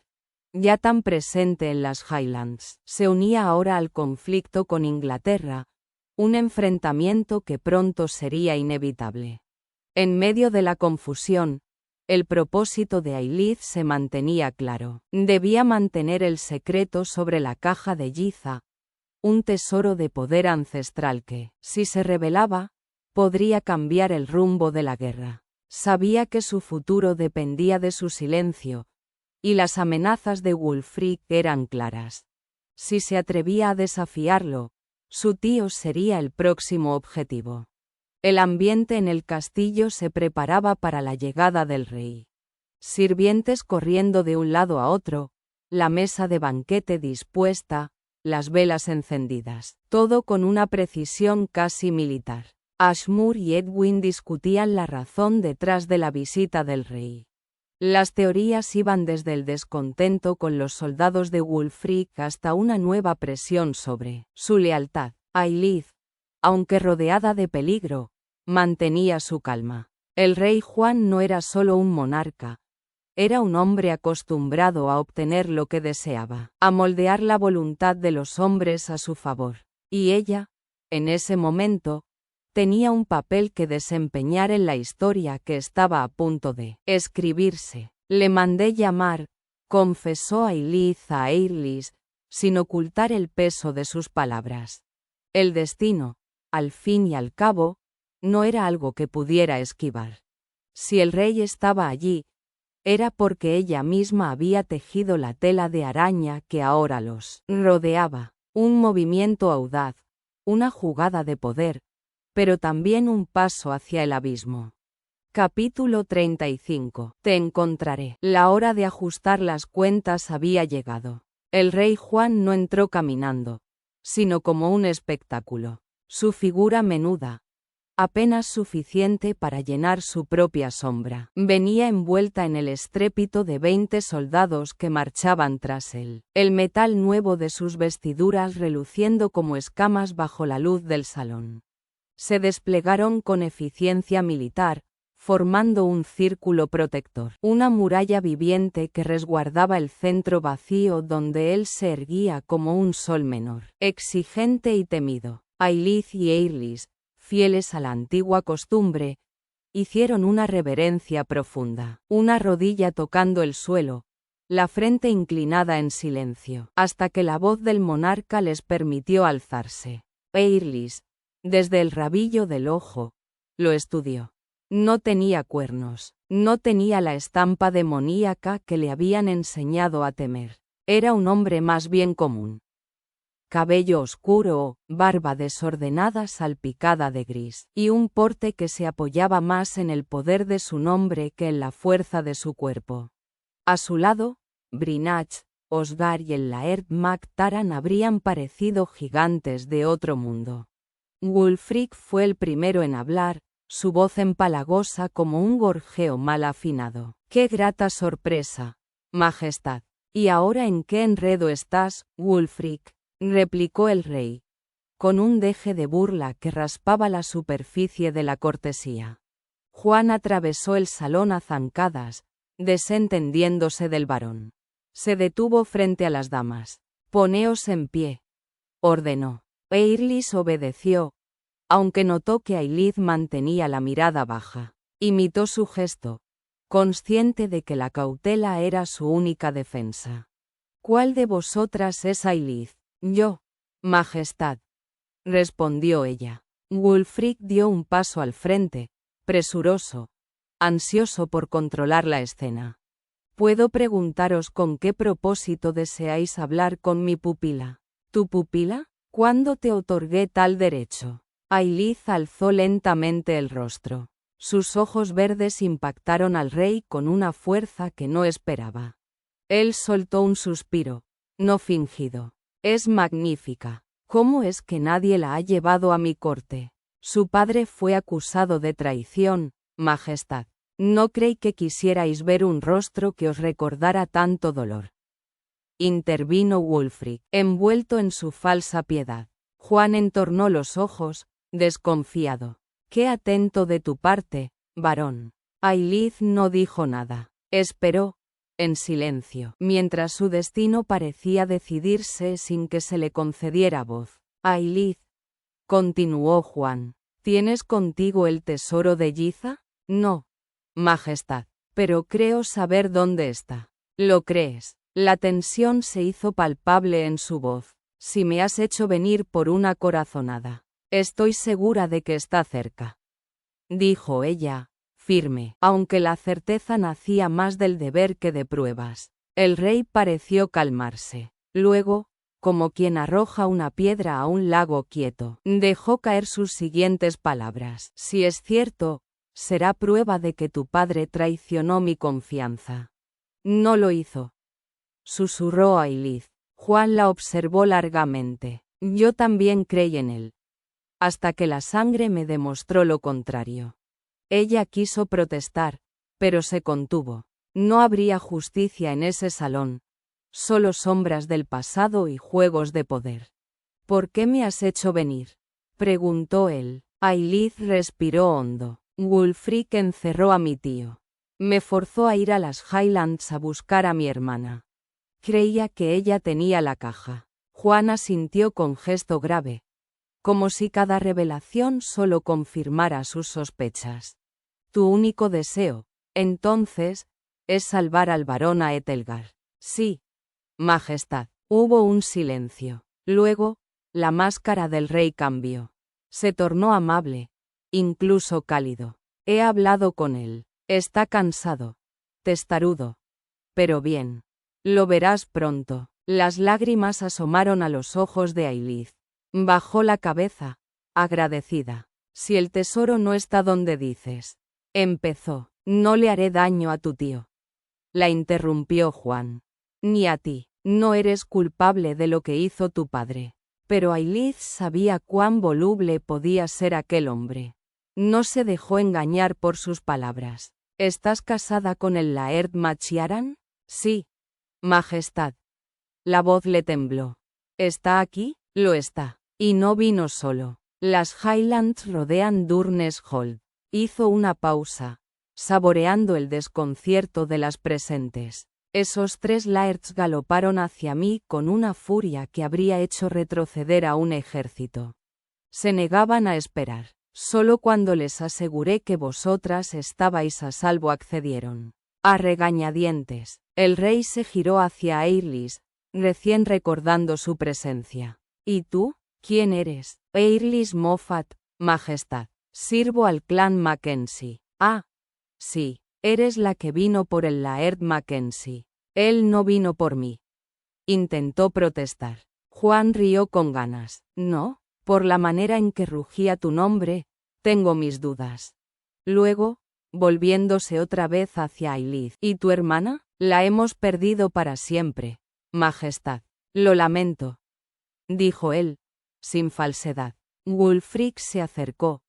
ya tan presente en las Highlands, se unía ahora al conflicto con Inglaterra, un enfrentamiento que pronto sería inevitable. En medio de la confusión, el propósito de Ailith se mantenía claro. Debía mantener el secreto sobre la caja de Giza, un tesoro de poder ancestral que, si se revelaba, podría cambiar el rumbo de la guerra. Sabía que su futuro dependía de su silencio, y las amenazas de Wulfric eran claras. Si se atrevía a desafiarlo, su tío sería el próximo objetivo. El ambiente en el castillo se preparaba para la llegada del rey. Sirvientes corriendo de un lado a otro, la mesa de banquete dispuesta, las velas encendidas, todo con una precisión casi militar. Ashmur y Edwin discutían la razón detrás de la visita del rey. Las teorías iban desde el descontento con los soldados de Wulfric hasta una nueva presión sobre su lealtad. Aelith, aunque rodeada de peligro, mantenía su calma. El rey Juan no era solo un monarca, era un hombre acostumbrado a obtener lo que deseaba, a moldear la voluntad de los hombres a su favor. Y ella, en ese momento, tenía un papel que desempeñar en la historia que estaba a punto de escribirse. Le mandé llamar, confesó Aelith a Eirlis, sin ocultar el peso de sus palabras. El destino, al fin y al cabo, no era algo que pudiera esquivar. Si el rey estaba allí, era porque ella misma había tejido la tela de araña que ahora los rodeaba. Un movimiento audaz, una jugada de poder, pero también un paso hacia el abismo. Capítulo 35. Te encontraré. La hora de ajustar las cuentas había llegado. El rey Juan no entró caminando, sino como un espectáculo. Su figura menuda, apenas suficiente para llenar su propia sombra, venía envuelta en el estrépito de 20 soldados que marchaban tras él, el metal nuevo de sus vestiduras reluciendo como escamas bajo la luz del salón. Se desplegaron con eficiencia militar, formando un círculo protector, una muralla viviente que resguardaba el centro vacío donde él se erguía como un sol menor, exigente y temido. Aelith y Eirlis, fieles a la antigua costumbre, hicieron una reverencia profunda, una rodilla tocando el suelo, la frente inclinada en silencio, hasta que la voz del monarca les permitió alzarse. Eirlis, desde el rabillo del ojo, lo estudió. No tenía cuernos, no tenía la estampa demoníaca que le habían enseñado a temer. Era un hombre más bien común. Cabello oscuro, barba desordenada salpicada de gris, y un porte que se apoyaba más en el poder de su nombre que en la fuerza de su cuerpo. A su lado, Brinach, Osgar y el Laird Mac Taran habrían parecido gigantes de otro mundo. Wulfric fue el primero en hablar, su voz empalagosa como un gorjeo mal afinado. ¡Qué grata sorpresa, Majestad! ¿Y ahora en qué enredo estás, Wulfric?, replicó el rey, con un deje de burla que raspaba la superficie de la cortesía. Juan atravesó el salón a zancadas, desentendiéndose del varón. Se detuvo frente a las damas. «Poneos en pie», ordenó. Eirlis obedeció, aunque notó que Aelith mantenía la mirada baja. Imitó su gesto, consciente de que la cautela era su única defensa. «¿Cuál de vosotras es Aelith?» «Yo, Majestad», respondió ella. Wulfric dio un paso al frente, presuroso, ansioso por controlar la escena. «¿Puedo preguntaros con qué propósito deseáis hablar con mi pupila?» «¿Tu pupila? ¿Cuándo te otorgué tal derecho?» Aelith alzó lentamente el rostro. Sus ojos verdes impactaron al rey con una fuerza que no esperaba. Él soltó un suspiro, no fingido. «Es magnífica. ¿Cómo es que nadie la ha llevado a mi corte?» «Su padre fue acusado de traición, Majestad. No creí que quisierais ver un rostro que os recordara tanto dolor», intervino Wulfric, envuelto en su falsa piedad. Juan entornó los ojos, desconfiado. «Qué atento de tu parte, varón». Aelith no dijo nada. Esperó, en silencio, mientras su destino parecía decidirse sin que se le concediera voz. «Aelith», continuó Juan, ¿tienes contigo el tesoro de Yiza?» «No, Majestad, pero creo saber dónde está». «¿Lo crees?» La tensión se hizo palpable en su voz. «Si me has hecho venir por una corazonada, estoy segura de que está cerca», dijo ella, firme, aunque la certeza nacía más del deber que de pruebas. El rey pareció calmarse. Luego, como quien arroja una piedra a un lago quieto, dejó caer sus siguientes palabras. «Si es cierto, será prueba de que tu padre traicionó mi confianza». «No lo hizo», susurró Aelith. Juan la observó largamente. «Yo también creí en él, hasta que la sangre me demostró lo contrario». Ella quiso protestar, pero se contuvo. No habría justicia en ese salón. Solo sombras del pasado y juegos de poder. ¿Por qué me has hecho venir?, preguntó él. Aelith respiró hondo. Wulfric encerró a mi tío. Me forzó a ir a las Highlands a buscar a mi hermana. Creía que ella tenía la caja. Juan asintió con gesto grave, como si cada revelación solo confirmara sus sospechas. Tu único deseo, entonces, es salvar al barón Aethelgar. Sí, Majestad. Hubo un silencio. Luego, la máscara del rey cambió. Se tornó amable, incluso cálido. He hablado con él. Está cansado, testarudo. Pero bien. Lo verás pronto. Las lágrimas asomaron a los ojos de Aelith. Bajó la cabeza, agradecida. Si el tesoro no está donde dices. Empezó. No le haré daño a tu tío. La interrumpió Juan. Ni a ti. No eres culpable de lo que hizo tu padre. Pero Aelith sabía cuán voluble podía ser aquel hombre. No se dejó engañar por sus palabras. ¿Estás casada con el Laird Machiaran? Sí, Majestad. La voz le tembló. ¿Está aquí? Lo está. Y no vino solo. Las Highlands rodean Durneshold. Hizo una pausa, saboreando el desconcierto de las presentes. Esos 3 lairds galoparon hacia mí con una furia que habría hecho retroceder a un ejército. Se negaban a esperar. Solo cuando les aseguré que vosotras estabais a salvo accedieron. A regañadientes, el rey se giró hacia Aerys, recién recordando su presencia. ¿Y tú? ¿Quién eres? Aerys Moffat, Majestad. Sirvo al clan Mackenzie. Ah, sí. Eres la que vino por el Laird Mackenzie. Él no vino por mí. Intentó protestar. Juan rió con ganas. No, por la manera en que rugía tu nombre, tengo mis dudas. Luego, volviéndose otra vez hacia Aelith. ¿Y tu hermana? La hemos perdido para siempre, Majestad. Lo lamento, dijo él, sin falsedad. Wulfric se acercó,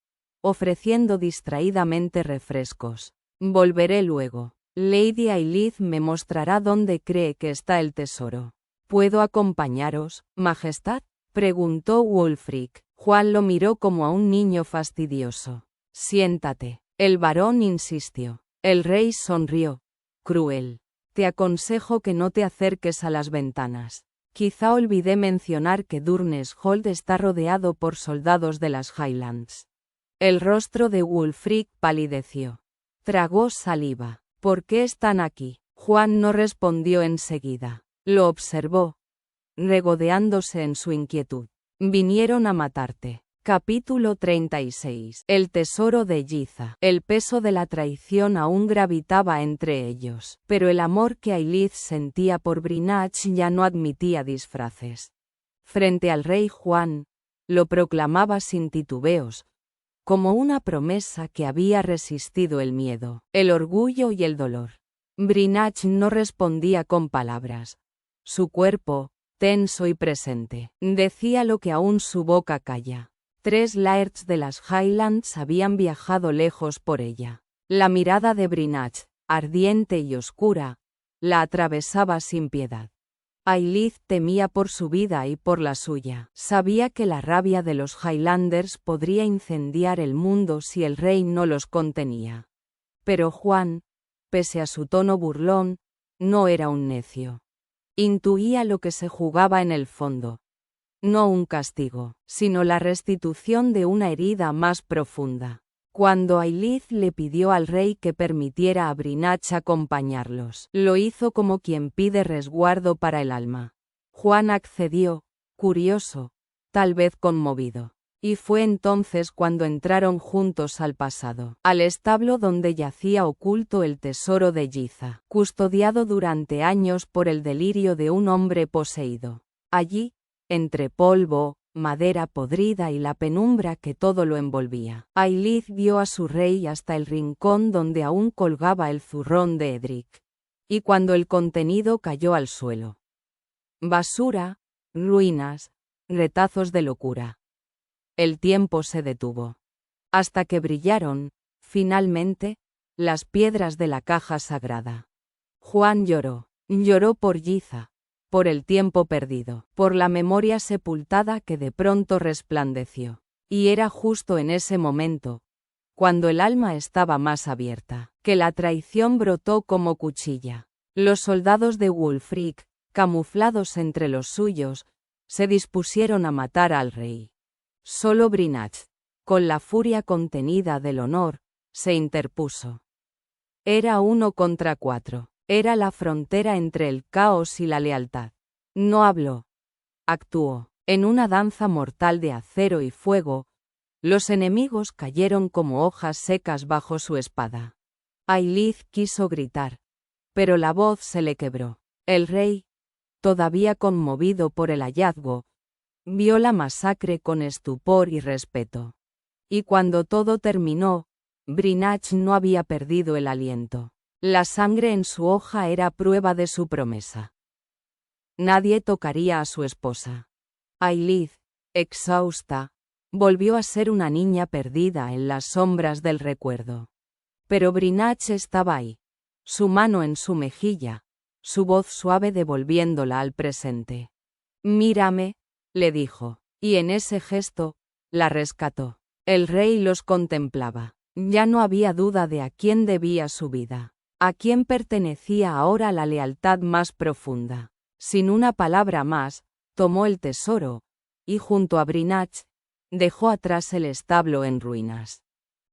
ofreciendo distraídamente refrescos. Volveré luego. Lady Aelith me mostrará dónde cree que está el tesoro. ¿Puedo acompañaros, Majestad?, preguntó Wulfric. Juan lo miró como a un niño fastidioso. Siéntate. El varón insistió. El rey sonrió. Cruel. Te aconsejo que no te acerques a las ventanas. Quizá olvidé mencionar que Durneshold está rodeado por soldados de las Highlands. El rostro de Wulfric palideció. Tragó saliva. ¿Por qué están aquí? Juan no respondió enseguida. Lo observó, regodeándose en su inquietud. Vinieron a matarte. Capítulo 36. El tesoro de Yiza. El peso de la traición aún gravitaba entre ellos, pero el amor que Aelith sentía por Brinach ya no admitía disfraces. Frente al rey Juan, lo proclamaba sin titubeos, como una promesa que había resistido el miedo, el orgullo y el dolor. Brinach no respondía con palabras. Su cuerpo, tenso y presente, decía lo que aún su boca calla. 3 lairds de las Highlands habían viajado lejos por ella. La mirada de Brinach, ardiente y oscura, la atravesaba sin piedad. Aelith temía por su vida y por la suya. Sabía que la rabia de los Highlanders podría incendiar el mundo si el rey no los contenía. Pero Juan, pese a su tono burlón, no era un necio. Intuía lo que se jugaba en el fondo. No un castigo, sino la restitución de una herida más profunda. Cuando Aelith le pidió al rey que permitiera a Brinach acompañarlos, lo hizo como quien pide resguardo para el alma. Juan accedió, curioso, tal vez conmovido. Y fue entonces cuando entraron juntos al pasado, al establo donde yacía oculto el tesoro de Yiza, custodiado durante años por el delirio de un hombre poseído. Allí, entre polvo, madera podrida y la penumbra que todo lo envolvía, Aelith guió a su rey hasta el rincón donde aún colgaba el zurrón de Edric. Y cuando el contenido cayó al suelo. Basura, ruinas, retazos de locura. El tiempo se detuvo. Hasta que brillaron, finalmente, las piedras de la caja sagrada. Juan lloró. Lloró por Giza, por el tiempo perdido, por la memoria sepultada que de pronto resplandeció. Y era justo en ese momento, cuando el alma estaba más abierta, que la traición brotó como cuchilla. Los soldados de Wulfric, camuflados entre los suyos, se dispusieron a matar al rey. Solo Brinach, con la furia contenida del honor, se interpuso. Era 1 contra 4. Era la frontera entre el caos y la lealtad. No habló. Actuó. En una danza mortal de acero y fuego, los enemigos cayeron como hojas secas bajo su espada. Ailith quiso gritar, pero la voz se le quebró. El rey, todavía conmovido por el hallazgo, vio la masacre con estupor y respeto. Y cuando todo terminó, Brinach no había perdido el aliento. La sangre en su hoja era prueba de su promesa. Nadie tocaría a su esposa. Ailith, exhausta, volvió a ser una niña perdida en las sombras del recuerdo. Pero Brinach estaba ahí, su mano en su mejilla, su voz suave devolviéndola al presente. «Mírame», le dijo, y en ese gesto, la rescató. El rey los contemplaba. Ya no había duda de a quién debía su vida, a quién pertenecía ahora la lealtad más profunda. Sin una palabra más, tomó el tesoro, y junto a Brinach, dejó atrás el establo en ruinas.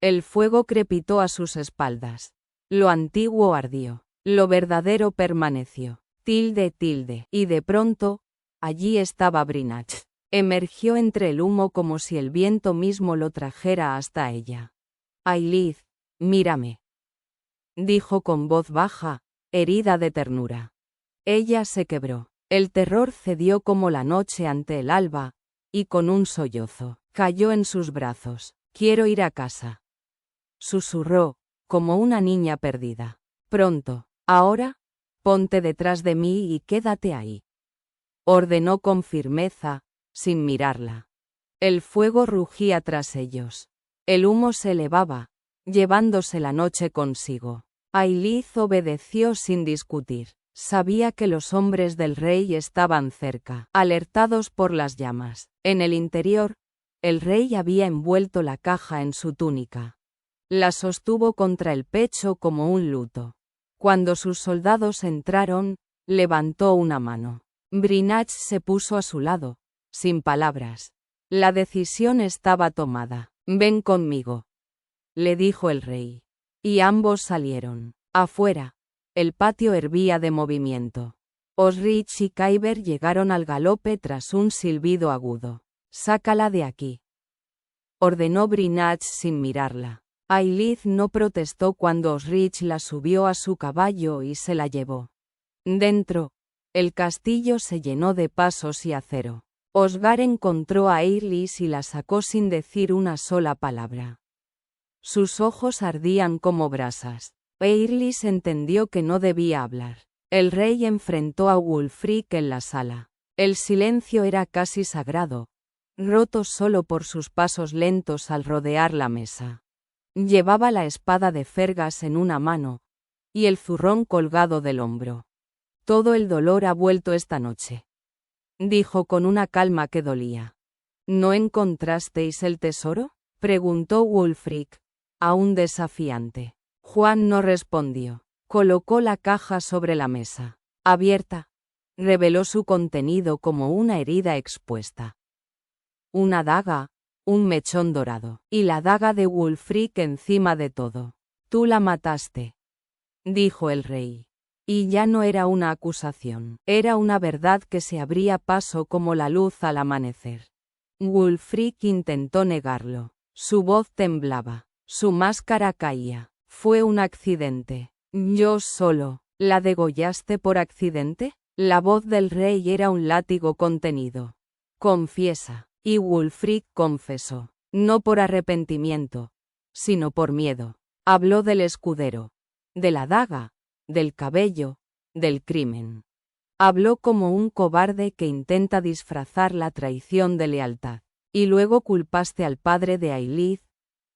El fuego crepitó a sus espaldas. Lo antiguo ardió, lo verdadero permaneció. Tilde. Y de pronto, allí estaba Brinach. Emergió entre el humo como si el viento mismo lo trajera hasta ella. «Ailith, mírame», dijo con voz baja, herida de ternura. Ella se quebró. El terror cedió como la noche ante el alba, y con un sollozo, cayó en sus brazos. «Quiero ir a casa», susurró, como una niña perdida. «Pronto. Ahora, ponte detrás de mí y quédate ahí», ordenó con firmeza, sin mirarla. El fuego rugía tras ellos. El humo se elevaba, llevándose la noche consigo. Ailith obedeció sin discutir. Sabía que los hombres del rey estaban cerca, alertados por las llamas. En el interior, el rey había envuelto la caja en su túnica. La sostuvo contra el pecho como un luto. Cuando sus soldados entraron, levantó una mano. Brinach se puso a su lado, sin palabras. La decisión estaba tomada. «Ven conmigo», le dijo el rey. Y ambos salieron. Afuera, el patio hervía de movimiento. Osrich y Kyber llegaron al galope tras un silbido agudo. «Sácala de aquí», ordenó Brinach sin mirarla. Ailith no protestó cuando Osrich la subió a su caballo y se la llevó. Dentro, el castillo se llenó de pasos y acero. Osgar encontró a Eirlis y la sacó sin decir una sola palabra. Sus ojos ardían como brasas. Eirlis entendió que no debía hablar. El rey enfrentó a Wulfric en la sala. El silencio era casi sagrado, roto solo por sus pasos lentos al rodear la mesa. Llevaba la espada de Fergas en una mano, y el zurrón colgado del hombro. «Todo el dolor ha vuelto esta noche», dijo con una calma que dolía. «¿No encontrasteis el tesoro?», preguntó Wulfric, aún desafiante. Juan no respondió. Colocó la caja sobre la mesa. Abierta, reveló su contenido como una herida expuesta. Una daga, un mechón dorado, y la daga de Wulfric encima de todo. «Tú la mataste», dijo el rey. Y ya no era una acusación, era una verdad que se abría paso como la luz al amanecer. Wulfric intentó negarlo. Su voz temblaba, su máscara caía. «Fue un accidente. Yo solo». «¿La degollaste por accidente?». La voz del rey era un látigo contenido. «Confiesa». Y Wulfric confesó, no por arrepentimiento, sino por miedo. Habló del escudero, de la daga, del cabello, del crimen. Habló como un cobarde que intenta disfrazar la traición de lealtad. «Y luego culpaste al padre de Ailith»,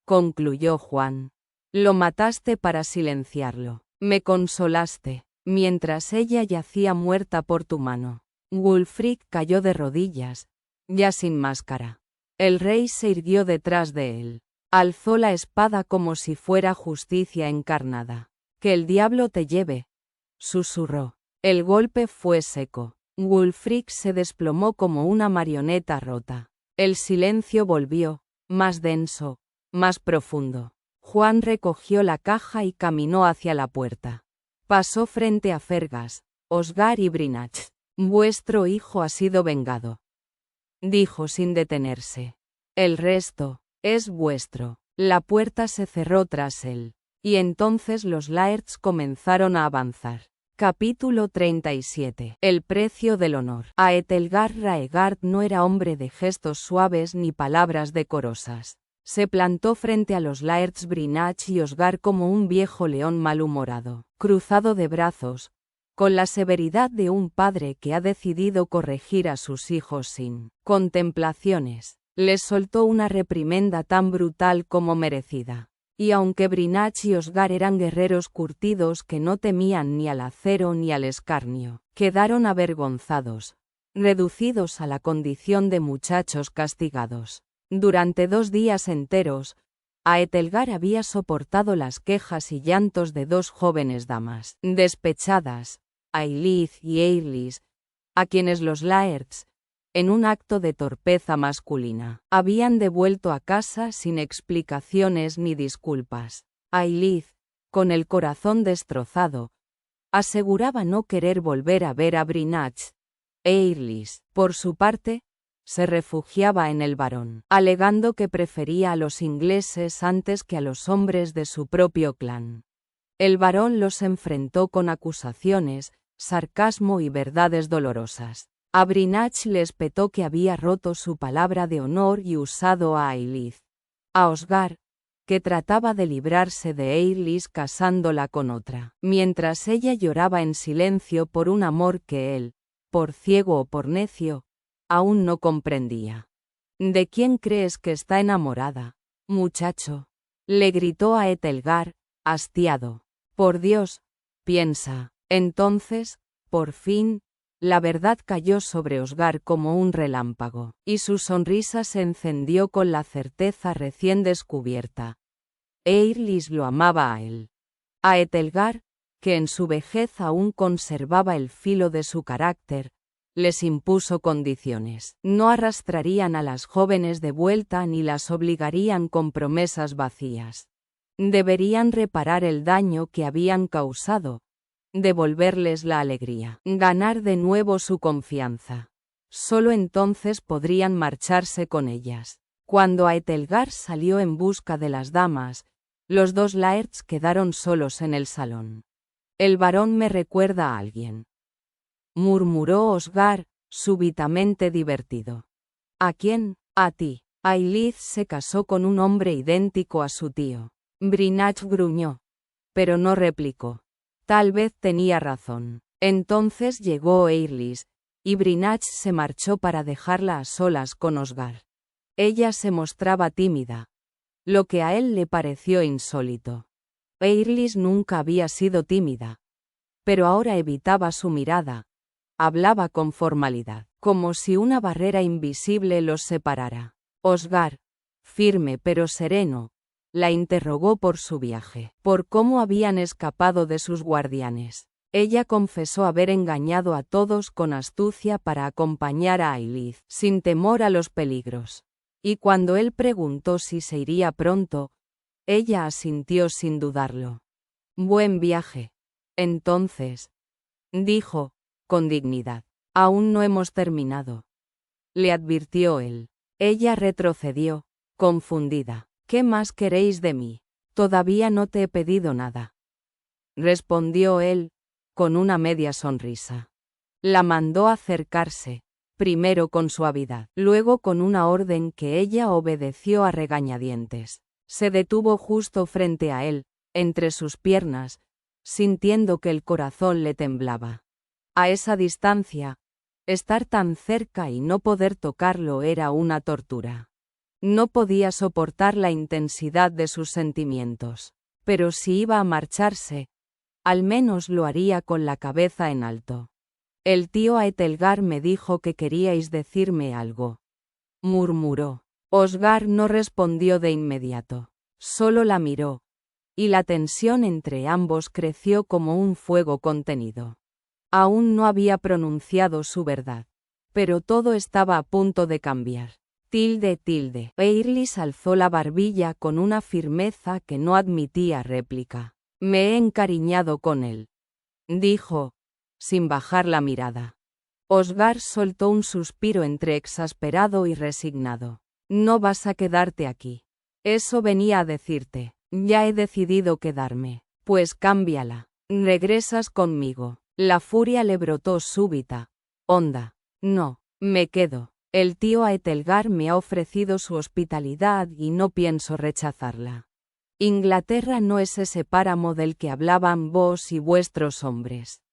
concluyó Juan. «Lo mataste para silenciarlo. Me consolaste». mientras ella yacía muerta por tu mano. Wulfric cayó de rodillas, ya sin máscara. El rey se irguió detrás de él. Alzó la espada como si fuera justicia encarnada. «Que el diablo te lleve», susurró. El golpe fue seco. Wulfric se desplomó como una marioneta rota. El silencio volvió, más denso, más profundo. Juan recogió la caja y caminó hacia la puerta. Pasó frente a Fergas, Osgar y Brinach. «Vuestro hijo ha sido vengado», dijo sin detenerse. «El resto es vuestro». La puerta se cerró tras él, y entonces los Lairds comenzaron a avanzar. Capítulo 37. El precio del honor. Aethelgar Raegarth no era hombre de gestos suaves ni palabras decorosas. Se plantó frente a los Lairds Brinach y Osgar como un viejo león malhumorado, cruzado de brazos, con la severidad de un padre que ha decidido corregir a sus hijos sin contemplaciones. Les soltó una reprimenda tan brutal como merecida. Y aunque Brinach y Osgar eran guerreros curtidos que no temían ni al acero ni al escarnio, quedaron avergonzados, reducidos a la condición de muchachos castigados. Durante 2 días enteros, Aethelgar había soportado las quejas y llantos de 2 jóvenes damas despechadas, Ailith y Eirlis, a quienes los Lairds, en un acto de torpeza masculina, habían devuelto a casa sin explicaciones ni disculpas. Ailith, con el corazón destrozado, aseguraba no querer volver a ver a Brinach. Eirlis, por su parte, se refugiaba en el varón, alegando que prefería a los ingleses antes que a los hombres de su propio clan. El varón los enfrentó con acusaciones, sarcasmo y verdades dolorosas. A Brinach le espetó que había roto su palabra de honor y usado a Ailith. A Osgar, que trataba de librarse de Eirlis casándola con otra, mientras ella lloraba en silencio por un amor que él, por ciego o por necio, aún no comprendía. «¿De quién crees que está enamorada, muchacho?», le gritó a Aethelgar, hastiado. «Por Dios, piensa». Entonces, por fin, la verdad cayó sobre Osgar como un relámpago, y su sonrisa se encendió con la certeza recién descubierta. Eirlis lo amaba a él. A Aethelgar, que en su vejez aún conservaba el filo de su carácter, les impuso condiciones. No arrastrarían a las jóvenes de vuelta ni las obligarían con promesas vacías. Deberían reparar el daño que habían causado, devolverles la alegría, ganar de nuevo su confianza. Solo entonces podrían marcharse con ellas. Cuando Aethelgar salió en busca de las damas, los 2 Lairds quedaron solos en el salón. «El varón me recuerda a alguien», murmuró Osgar, súbitamente divertido. «¿A quién?». «A ti». Ailith se casó con un hombre idéntico a su tío. Brinach gruñó, pero no replicó. Tal vez tenía razón. Entonces llegó Eirlis, y Brinach se marchó para dejarla a solas con Osgar. Ella se mostraba tímida, lo que a él le pareció insólito. Eirlis nunca había sido tímida, pero ahora evitaba su mirada. Hablaba con formalidad, como si una barrera invisible los separara. Osgar, firme pero sereno, la interrogó por su viaje, por cómo habían escapado de sus guardianes. Ella confesó haber engañado a todos con astucia para acompañar a Ailith, sin temor a los peligros. Y cuando él preguntó si se iría pronto, ella asintió sin dudarlo. «Buen viaje». «Entonces», dijo, con dignidad, «aún no hemos terminado», le advirtió él. Ella retrocedió, confundida. «¿Qué más queréis de mí? Todavía no te he pedido nada», respondió él, con una media sonrisa. La mandó acercarse, primero con suavidad, luego con una orden que ella obedeció a regañadientes. Se detuvo justo frente a él, entre sus piernas, sintiendo que el corazón le temblaba. A esa distancia, estar tan cerca y no poder tocarlo era una tortura. No podía soportar la intensidad de sus sentimientos. Pero si iba a marcharse, Al menos lo haría con la cabeza en alto. El tío Aethelgar me dijo que queríais decirme algo, murmuró. Osgar no respondió de inmediato. Solo la miró, y la tensión entre ambos creció como un fuego contenido. Aún no había pronunciado su verdad, pero todo estaba a punto de cambiar. Tilde. Eirlis alzó la barbilla con una firmeza que no admitía réplica. Me he encariñado con él, dijo, sin bajar la mirada. Osgar soltó un suspiro entre exasperado y resignado. No vas a quedarte aquí. Eso venía a decirte. Ya he decidido quedarme. Pues cámbiala. Regresas conmigo. La furia le brotó súbita, honda. No, me quedo. El tío Aethelgar me ha ofrecido su hospitalidad y no pienso rechazarla. Inglaterra no es ese páramo del que hablaban vos y vuestros hombres.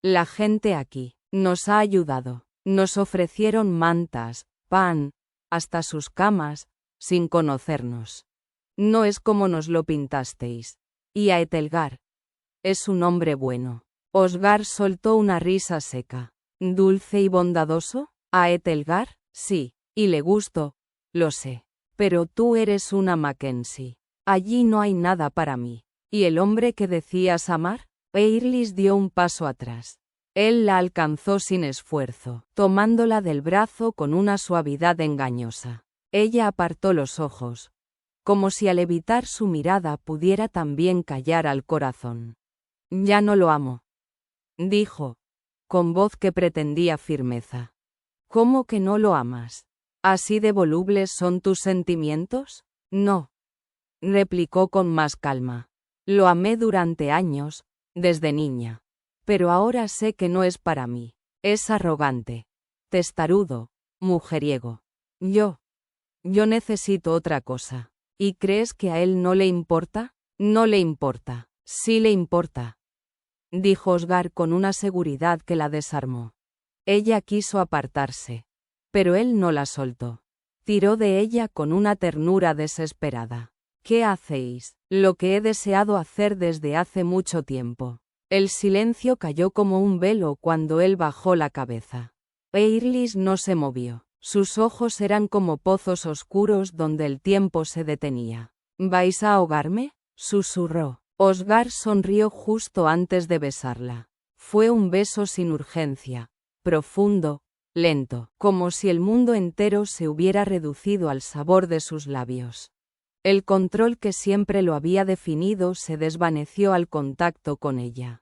La gente aquí nos ha ayudado. Nos ofrecieron mantas, pan, hasta sus camas, sin conocernos. No es como nos lo pintasteis. Y Aethelgar es un hombre bueno. Osgar soltó una risa seca. ¿Dulce y bondadoso? ¿Aethelgar? Sí, y le gusto, lo sé. Pero tú eres una Mackenzie. Allí no hay nada para mí. ¿Y el hombre que decías amar? Eirlis dio un paso atrás. Él la alcanzó sin esfuerzo, tomándola del brazo con una suavidad engañosa. Ella apartó los ojos, como si al evitar su mirada pudiera también callar al corazón. Ya no lo amo, dijo, con voz que pretendía firmeza. ¿Cómo que no lo amas? ¿Así de volubles son tus sentimientos? No, replicó con más calma. Lo amé durante años, desde niña. Pero ahora sé que no es para mí. Es arrogante, testarudo, mujeriego. Yo necesito otra cosa. ¿Y crees que a él no le importa? No le importa. Sí le importa, dijo Osgar con una seguridad que la desarmó. Ella quiso apartarse, pero él no la soltó. Tiró de ella con una ternura desesperada. ¿Qué hacéis? Lo que he deseado hacer desde hace mucho tiempo. El silencio cayó como un velo cuando él bajó la cabeza. Eirlis no se movió. Sus ojos eran como pozos oscuros donde el tiempo se detenía. ¿Vais a ahogarme?, susurró. Osgar sonrió justo antes de besarla. Fue un beso sin urgencia, profundo, lento, como si el mundo entero se hubiera reducido al sabor de sus labios. El control que siempre lo había definido se desvaneció al contacto con ella.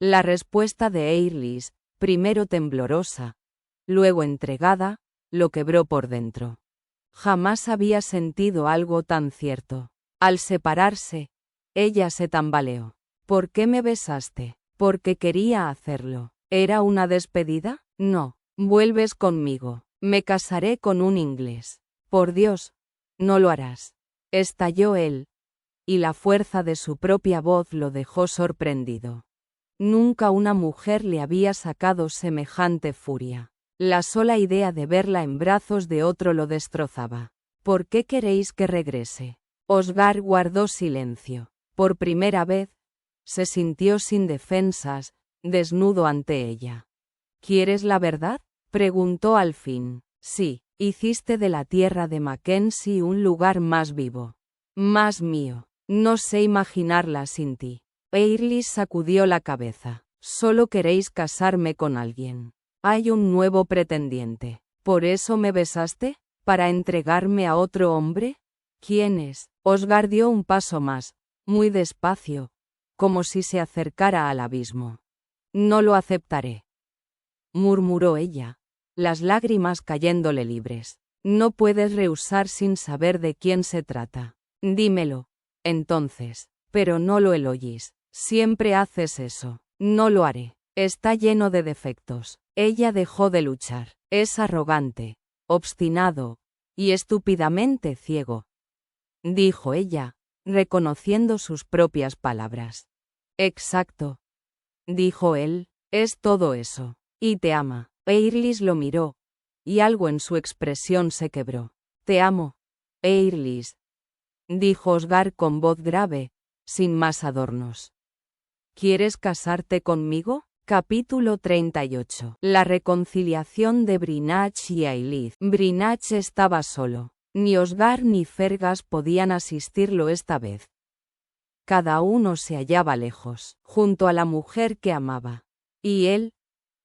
La respuesta de Eirlis, primero temblorosa, luego entregada, lo quebró por dentro. Jamás había sentido algo tan cierto. Al separarse, ella se tambaleó. ¿Por qué me besaste? Porque quería hacerlo. ¿Era una despedida? No. Vuelves conmigo. Me casaré con un inglés. Por Dios, no lo harás. Estalló él, y la fuerza de su propia voz lo dejó sorprendido. Nunca una mujer le había sacado semejante furia. La sola idea de verla en brazos de otro lo destrozaba. ¿Por qué queréis que regrese? Osgar guardó silencio. Por primera vez, se sintió sin defensas, desnudo ante ella. ¿Quieres la verdad?, preguntó al fin. Sí, hiciste de la tierra de Mackenzie un lugar más vivo. Más mío. No sé imaginarla sin ti. Eirlis sacudió la cabeza. Solo queréis casarme con alguien. Hay un nuevo pretendiente. ¿Por eso me besaste? ¿Para entregarme a otro hombre? ¿Quién es? Osgar dio un paso más, muy despacio, como si se acercara al abismo. No lo aceptaré, murmuró ella, las lágrimas cayéndole libres. No puedes rehusar sin saber de quién se trata. Dímelo, entonces. Pero no lo elogies. Siempre haces eso. No lo haré. Está lleno de defectos. Ella dejó de luchar. Es arrogante, obstinado, y estúpidamente ciego, dijo ella, reconociendo sus propias palabras. Exacto, dijo él, es todo eso. Y te ama. Eirlis lo miró, y algo en su expresión se quebró. Te amo, Eirlis, dijo Osgar con voz grave, sin más adornos. ¿Quieres casarte conmigo? Capítulo 38. La reconciliación de Brinach y Ailith. Brinach estaba solo. Ni Osgar ni Fergas podían asistirlo esta vez. Cada uno se hallaba lejos, junto a la mujer que amaba. Y él,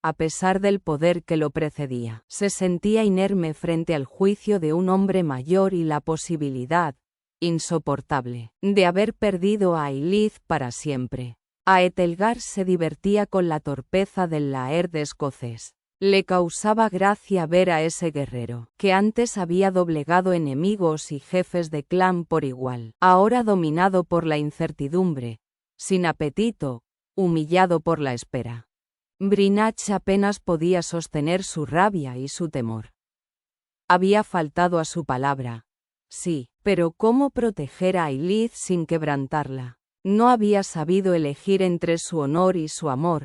a pesar del poder que lo precedía, se sentía inerme frente al juicio de un hombre mayor y la posibilidad, insoportable, de haber perdido a Ailith para siempre. Aethelgar se divertía con la torpeza del laird escocés. Le causaba gracia ver a ese guerrero, que antes había doblegado enemigos y jefes de clan por igual, ahora dominado por la incertidumbre, sin apetito, humillado por la espera. Brinach apenas podía sostener su rabia y su temor. Había faltado a su palabra. Sí, pero ¿cómo proteger a Ailith sin quebrantarla? No había sabido elegir entre su honor y su amor,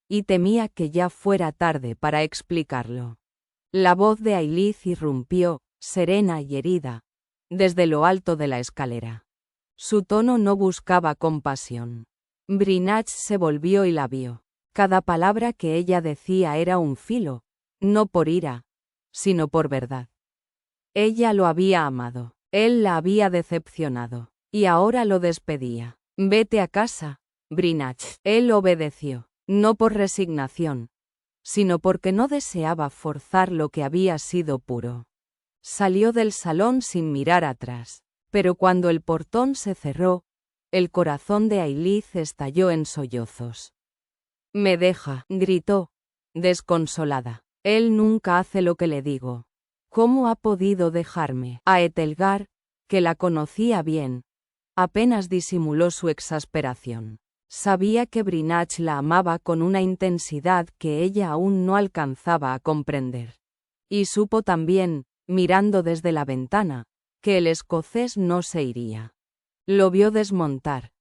y temía que ya fuera tarde para explicarlo. La voz de Ailith irrumpió, serena y herida, desde lo alto de la escalera. Su tono no buscaba compasión. Brinach se volvió y la vio. Cada palabra que ella decía era un filo, no por ira, sino por verdad. Ella lo había amado, él la había decepcionado, y ahora lo despedía. Vete a casa, Brinach. Él obedeció. No por resignación, sino porque no deseaba forzar lo que había sido puro. Salió del salón sin mirar atrás, pero cuando el portón se cerró, el corazón de Ailith estalló en sollozos. «Me deja», gritó, desconsolada. «Él nunca hace lo que le digo. ¿Cómo ha podido dejarme?» Aethelgar, que la conocía bien, apenas disimuló su exasperación. Sabía que Brinach la amaba con una intensidad que ella aún no alcanzaba a comprender. Y supo también, mirando desde la ventana, que el escocés no se iría. Lo vio desmontar,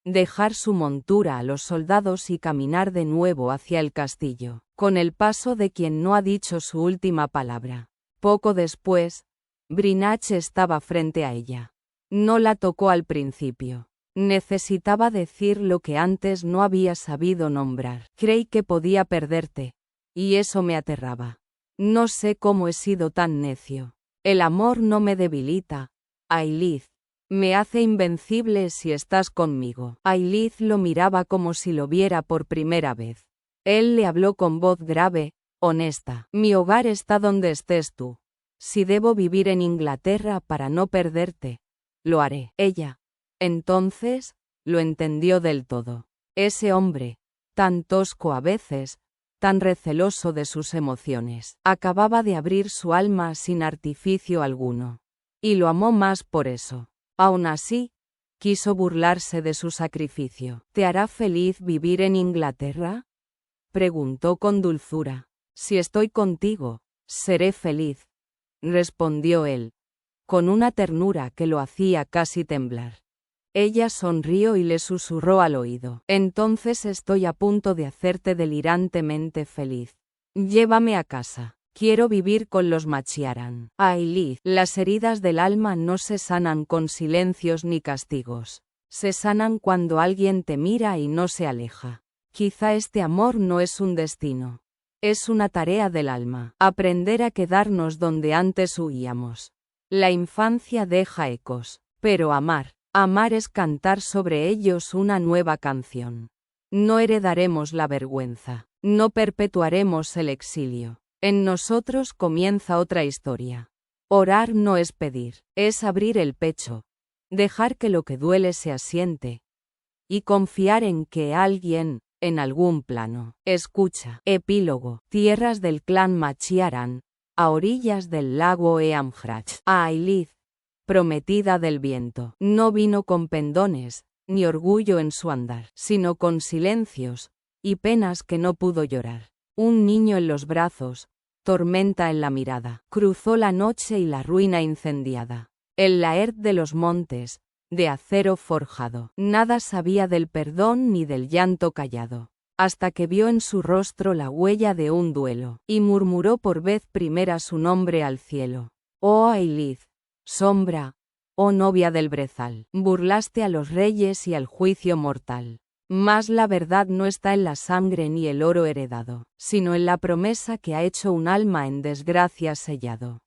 dejar su montura a los soldados y caminar de nuevo hacia el castillo, con el paso de quien no ha dicho su última palabra. Poco después, Brinach estaba frente a ella. No la tocó al principio. Necesitaba decir lo que antes no había sabido nombrar. Creí que podía perderte, y eso me aterraba. No sé cómo he sido tan necio. El amor no me debilita, Ailith. Me hace invencible si estás conmigo. Ailith lo miraba como si lo viera por primera vez. Él le habló con voz grave, honesta. Mi hogar está donde estés tú. Si debo vivir en Inglaterra para no perderte, lo haré. Ella, entonces, lo entendió del todo. Ese hombre, tan tosco a veces, tan receloso de sus emociones, acababa de abrir su alma sin artificio alguno. Y lo amó más por eso. Aún así, quiso burlarse de su sacrificio. ¿Te hará feliz vivir en Inglaterra?, preguntó con dulzura. Si estoy contigo, seré feliz, respondió él, con una ternura que lo hacía casi temblar. Ella sonrió y le susurró al oído. Entonces estoy a punto de hacerte delirantemente feliz. Llévame a casa. Quiero vivir con los Machiaran. Ailith, las heridas del alma no se sanan con silencios ni castigos. Se sanan cuando alguien te mira y no se aleja. Quizá este amor no es un destino. Es una tarea del alma. Aprender a quedarnos donde antes huíamos. La infancia deja ecos, pero amar es cantar sobre ellos una nueva canción. No heredaremos la vergüenza, no perpetuaremos el exilio. En nosotros comienza otra historia. Orar no es pedir, es abrir el pecho, dejar que lo que duele se asiente, y confiar en que alguien, en algún plano, escucha. Epílogo. Tierras del clan Machiaran, a orillas del lago Eamhrach. Ailith, prometida del viento, no vino con pendones, ni orgullo en su andar, sino con silencios, y penas que no pudo llorar. Un niño en los brazos, tormenta en la mirada, cruzó la noche y la ruina incendiada. El laird de los montes, de acero forjado, nada sabía del perdón ni del llanto callado, hasta que vio en su rostro la huella de un duelo, y murmuró por vez primera su nombre al cielo. Oh Ailith, sombra, oh novia del brezal, burlaste a los reyes y al juicio mortal. Mas la verdad no está en la sangre ni el oro heredado, sino en la promesa que ha hecho un alma en desgracia sellado.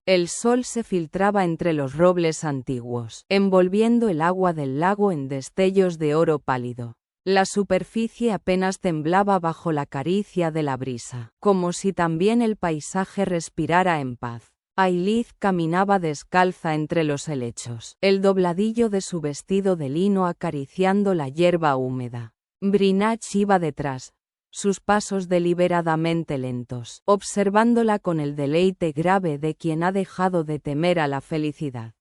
El sol se filtraba entre los robles antiguos, envolviendo el agua del lago en destellos de oro pálido. La superficie apenas temblaba bajo la caricia de la brisa, como si también el paisaje respirara en paz. Ailith caminaba descalza entre los helechos, el dobladillo de su vestido de lino acariciando la hierba húmeda. Brinach iba detrás, sus pasos deliberadamente lentos, observándola con el deleite grave de quien ha dejado de temer a la felicidad.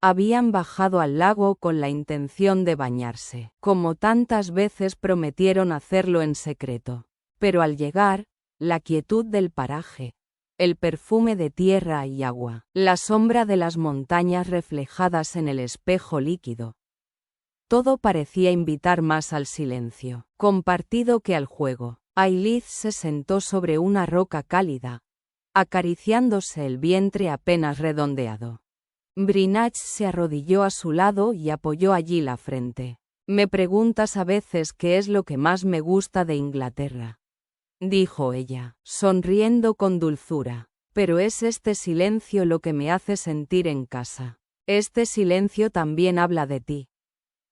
Habían bajado al lago con la intención de bañarse, como tantas veces prometieron hacerlo en secreto. Pero al llegar, la quietud del paraje, el perfume de tierra y agua, la sombra de las montañas reflejadas en el espejo líquido. Todo parecía invitar más al silencio compartido que al juego. Ailith se sentó sobre una roca cálida, acariciándose el vientre apenas redondeado. Brinach se arrodilló a su lado y apoyó allí la frente. «Me preguntas a veces qué es lo que más me gusta de Inglaterra», dijo ella, sonriendo con dulzura. «Pero es este silencio lo que me hace sentir en casa. Este silencio también habla de ti»,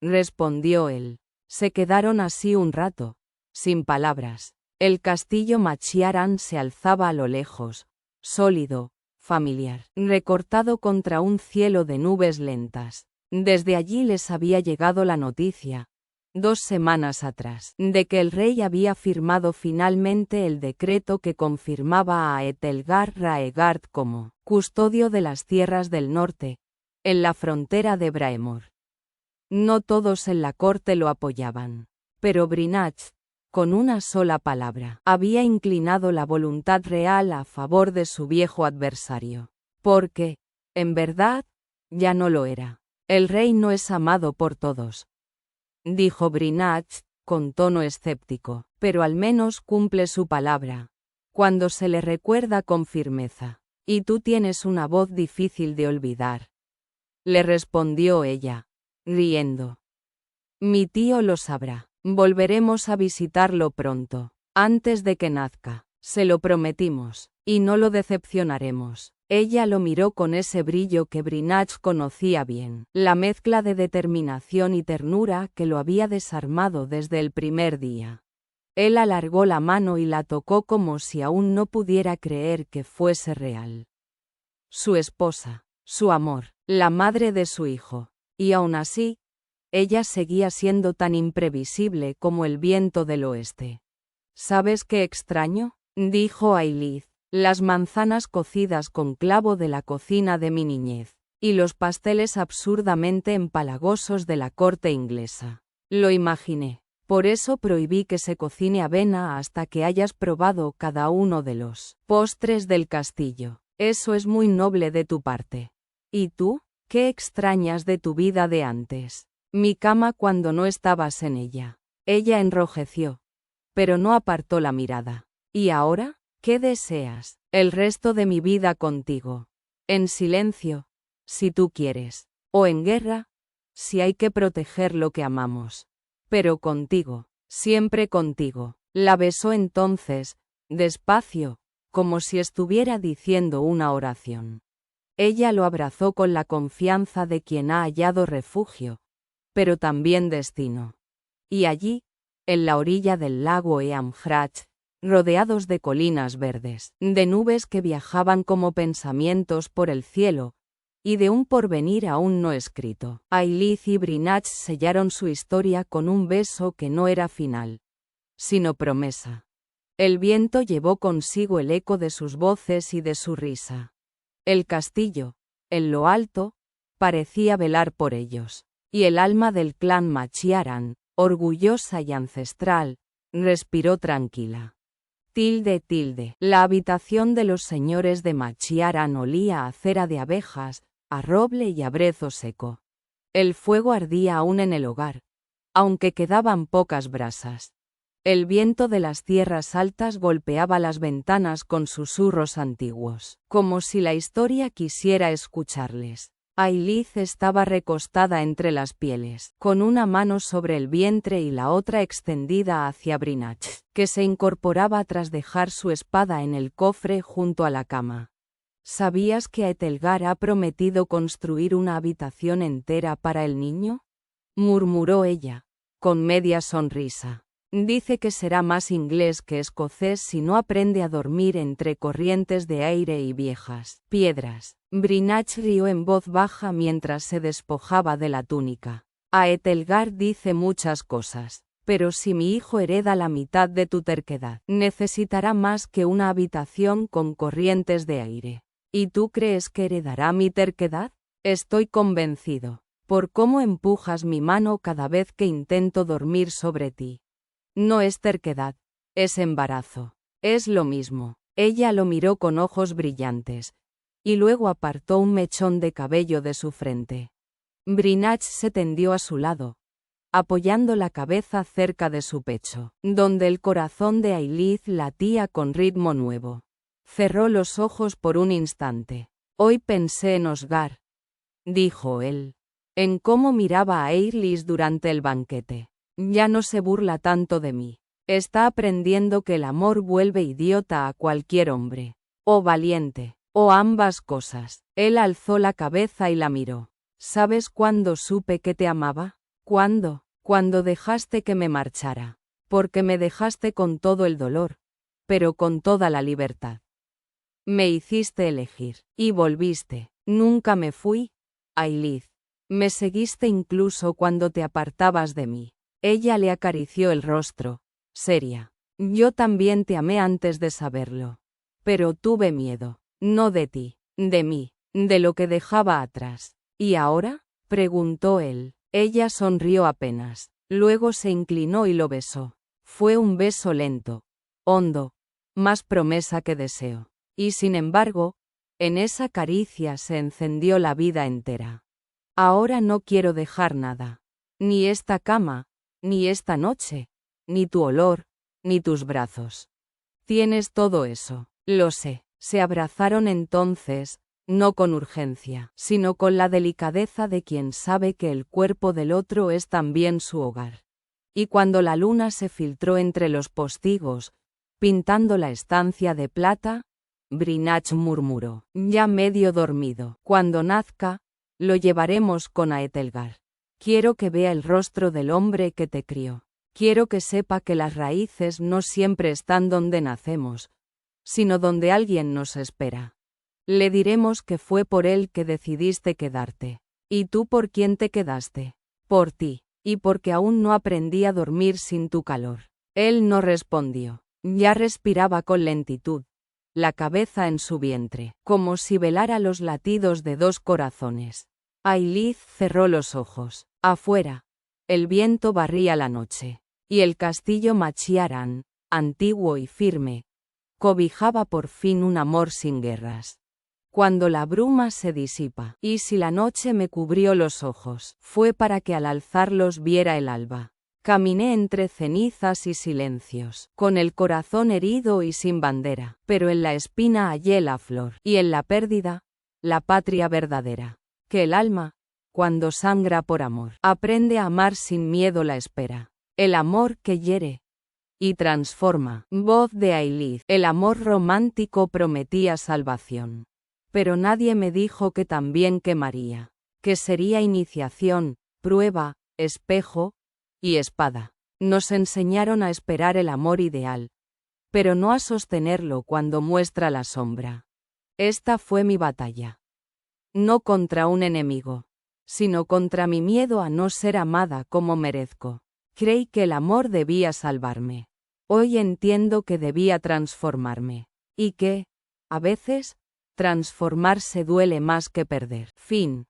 respondió él. Se quedaron así un rato, sin palabras. El castillo Machiaran se alzaba a lo lejos, sólido, familiar, recortado contra un cielo de nubes lentas. Desde allí les había llegado la noticia, 2 semanas atrás, de que el rey había firmado finalmente el decreto que confirmaba a Etelgar Raegard como custodio de las tierras del norte, en la frontera de Braemor. No todos en la corte lo apoyaban, pero Brinach, con una sola palabra, había inclinado la voluntad real a favor de su viejo adversario. Porque, en verdad, ya no lo era. El rey no es amado por todos, dijo Brinach, con tono escéptico, pero al menos cumple su palabra, cuando se le recuerda con firmeza. Y tú tienes una voz difícil de olvidar, le respondió ella, riendo. Mi tío lo sabrá. Volveremos a visitarlo pronto, antes de que nazca. Se lo prometimos, y no lo decepcionaremos. Ella lo miró con ese brillo que Brinach conocía bien, la mezcla de determinación y ternura que lo había desarmado desde el primer día. Él alargó la mano y la tocó como si aún no pudiera creer que fuese real. Su esposa, su amor, la madre de su hijo. Y aún así, ella seguía siendo tan imprevisible como el viento del oeste. ¿Sabes qué extraño?, dijo Ailith. Las manzanas cocidas con clavo de la cocina de mi niñez, y los pasteles absurdamente empalagosos de la corte inglesa. Lo imaginé. Por eso prohibí que se cocine avena hasta que hayas probado cada uno de los postres del castillo. Eso es muy noble de tu parte. ¿Y tú? ¿Qué extrañas de tu vida de antes? Mi cama cuando no estabas en ella. Ella enrojeció, pero no apartó la mirada. ¿Y ahora? ¿Qué deseas? El resto de mi vida contigo. En silencio, si tú quieres. O en guerra, si hay que proteger lo que amamos. Pero contigo, siempre contigo. La besó entonces, despacio, como si estuviera diciendo una oración. Ella lo abrazó con la confianza de quien ha hallado refugio, pero también destino. Y allí, en la orilla del lago Eamhrach, rodeados de colinas verdes, de nubes que viajaban como pensamientos por el cielo, y de un porvenir aún no escrito, Ailith y Brinach sellaron su historia con un beso que no era final, sino promesa. El viento llevó consigo el eco de sus voces y de su risa. El castillo, en lo alto, parecía velar por ellos, y el alma del clan Machiaran, orgullosa y ancestral, respiró tranquila. La habitación de los señores de Machiaran olía a cera de abejas, a roble y a brezo seco. El fuego ardía aún en el hogar, aunque quedaban pocas brasas. El viento de las tierras altas golpeaba las ventanas con susurros antiguos, como si la historia quisiera escucharles. Ailith estaba recostada entre las pieles, con una mano sobre el vientre y la otra extendida hacia Brinach, que se incorporaba tras dejar su espada en el cofre junto a la cama. ¿Sabías que Aetelgar ha prometido construir una habitación entera para el niño?, murmuró ella, con media sonrisa. Dice que será más inglés que escocés si no aprende a dormir entre corrientes de aire y viejas piedras. Brinach rió en voz baja mientras se despojaba de la túnica. Aetelgar dice muchas cosas, pero si mi hijo hereda la mitad de tu terquedad, necesitará más que una habitación con corrientes de aire. ¿Y tú crees que heredará mi terquedad? Estoy convencido, por cómo empujas mi mano cada vez que intento dormir sobre ti. No es terquedad, es embarazo. Es lo mismo. Ella lo miró con ojos brillantes, y luego apartó un mechón de cabello de su frente. Brinach se tendió a su lado, apoyando la cabeza cerca de su pecho, donde el corazón de Ailith latía con ritmo nuevo. Cerró los ojos por un instante. Hoy pensé en Osgar, dijo él, en cómo miraba a Eirlis durante el banquete. Ya no se burla tanto de mí. Está aprendiendo que el amor vuelve idiota a cualquier hombre. O valiente, o ambas cosas. Él alzó la cabeza y la miró. ¿Sabes cuándo supe que te amaba? ¿Cuándo? Cuando dejaste que me marchara. Porque me dejaste con todo el dolor, pero con toda la libertad. Me hiciste elegir, y volviste. Nunca me fui, Ailith. Me seguiste incluso cuando te apartabas de mí. Ella le acarició el rostro, seria. Yo también te amé antes de saberlo. Pero tuve miedo, no de ti, de mí, de lo que dejaba atrás. ¿Y ahora?, preguntó él. Ella sonrió apenas, luego se inclinó y lo besó. Fue un beso lento, hondo, más promesa que deseo. Y sin embargo, en esa caricia se encendió la vida entera. Ahora no quiero dejar nada. Ni esta cama, ni esta noche, ni tu olor, ni tus brazos. Tienes todo eso, lo sé. Se abrazaron entonces, no con urgencia, sino con la delicadeza de quien sabe que el cuerpo del otro es también su hogar. Y cuando la luna se filtró entre los postigos, pintando la estancia de plata, Brinach murmuró, ya medio dormido, cuando nazca, lo llevaremos con Aetelgar. Quiero que vea el rostro del hombre que te crió. Quiero que sepa que las raíces no siempre están donde nacemos, sino donde alguien nos espera. Le diremos que fue por él que decidiste quedarte. ¿Y tú por quién te quedaste? Por ti, y porque aún no aprendí a dormir sin tu calor. Él no respondió. Ya respiraba con lentitud, la cabeza en su vientre, como si velara los latidos de dos corazones. Ailith cerró los ojos. Afuera, el viento barría la noche, y el castillo Machiaran, antiguo y firme, cobijaba por fin un amor sin guerras. Cuando la bruma se disipa, y si la noche me cubrió los ojos, fue para que al alzarlos viera el alba. Caminé entre cenizas y silencios, con el corazón herido y sin bandera, pero en la espina hallé la flor, y en la pérdida, la patria verdadera. Que el alma, cuando sangra por amor, aprende a amar sin miedo la espera. El amor que hiere y transforma. Voz de Ailith. El amor romántico prometía salvación. Pero nadie me dijo que también quemaría. Que sería iniciación, prueba, espejo y espada. Nos enseñaron a esperar el amor ideal, pero no a sostenerlo cuando muestra la sombra. Esta fue mi batalla. No contra un enemigo, sino contra mi miedo a no ser amada como merezco. Creí que el amor debía salvarme. Hoy entiendo que debía transformarme. Y que, a veces, transformarse duele más que perder. Fin.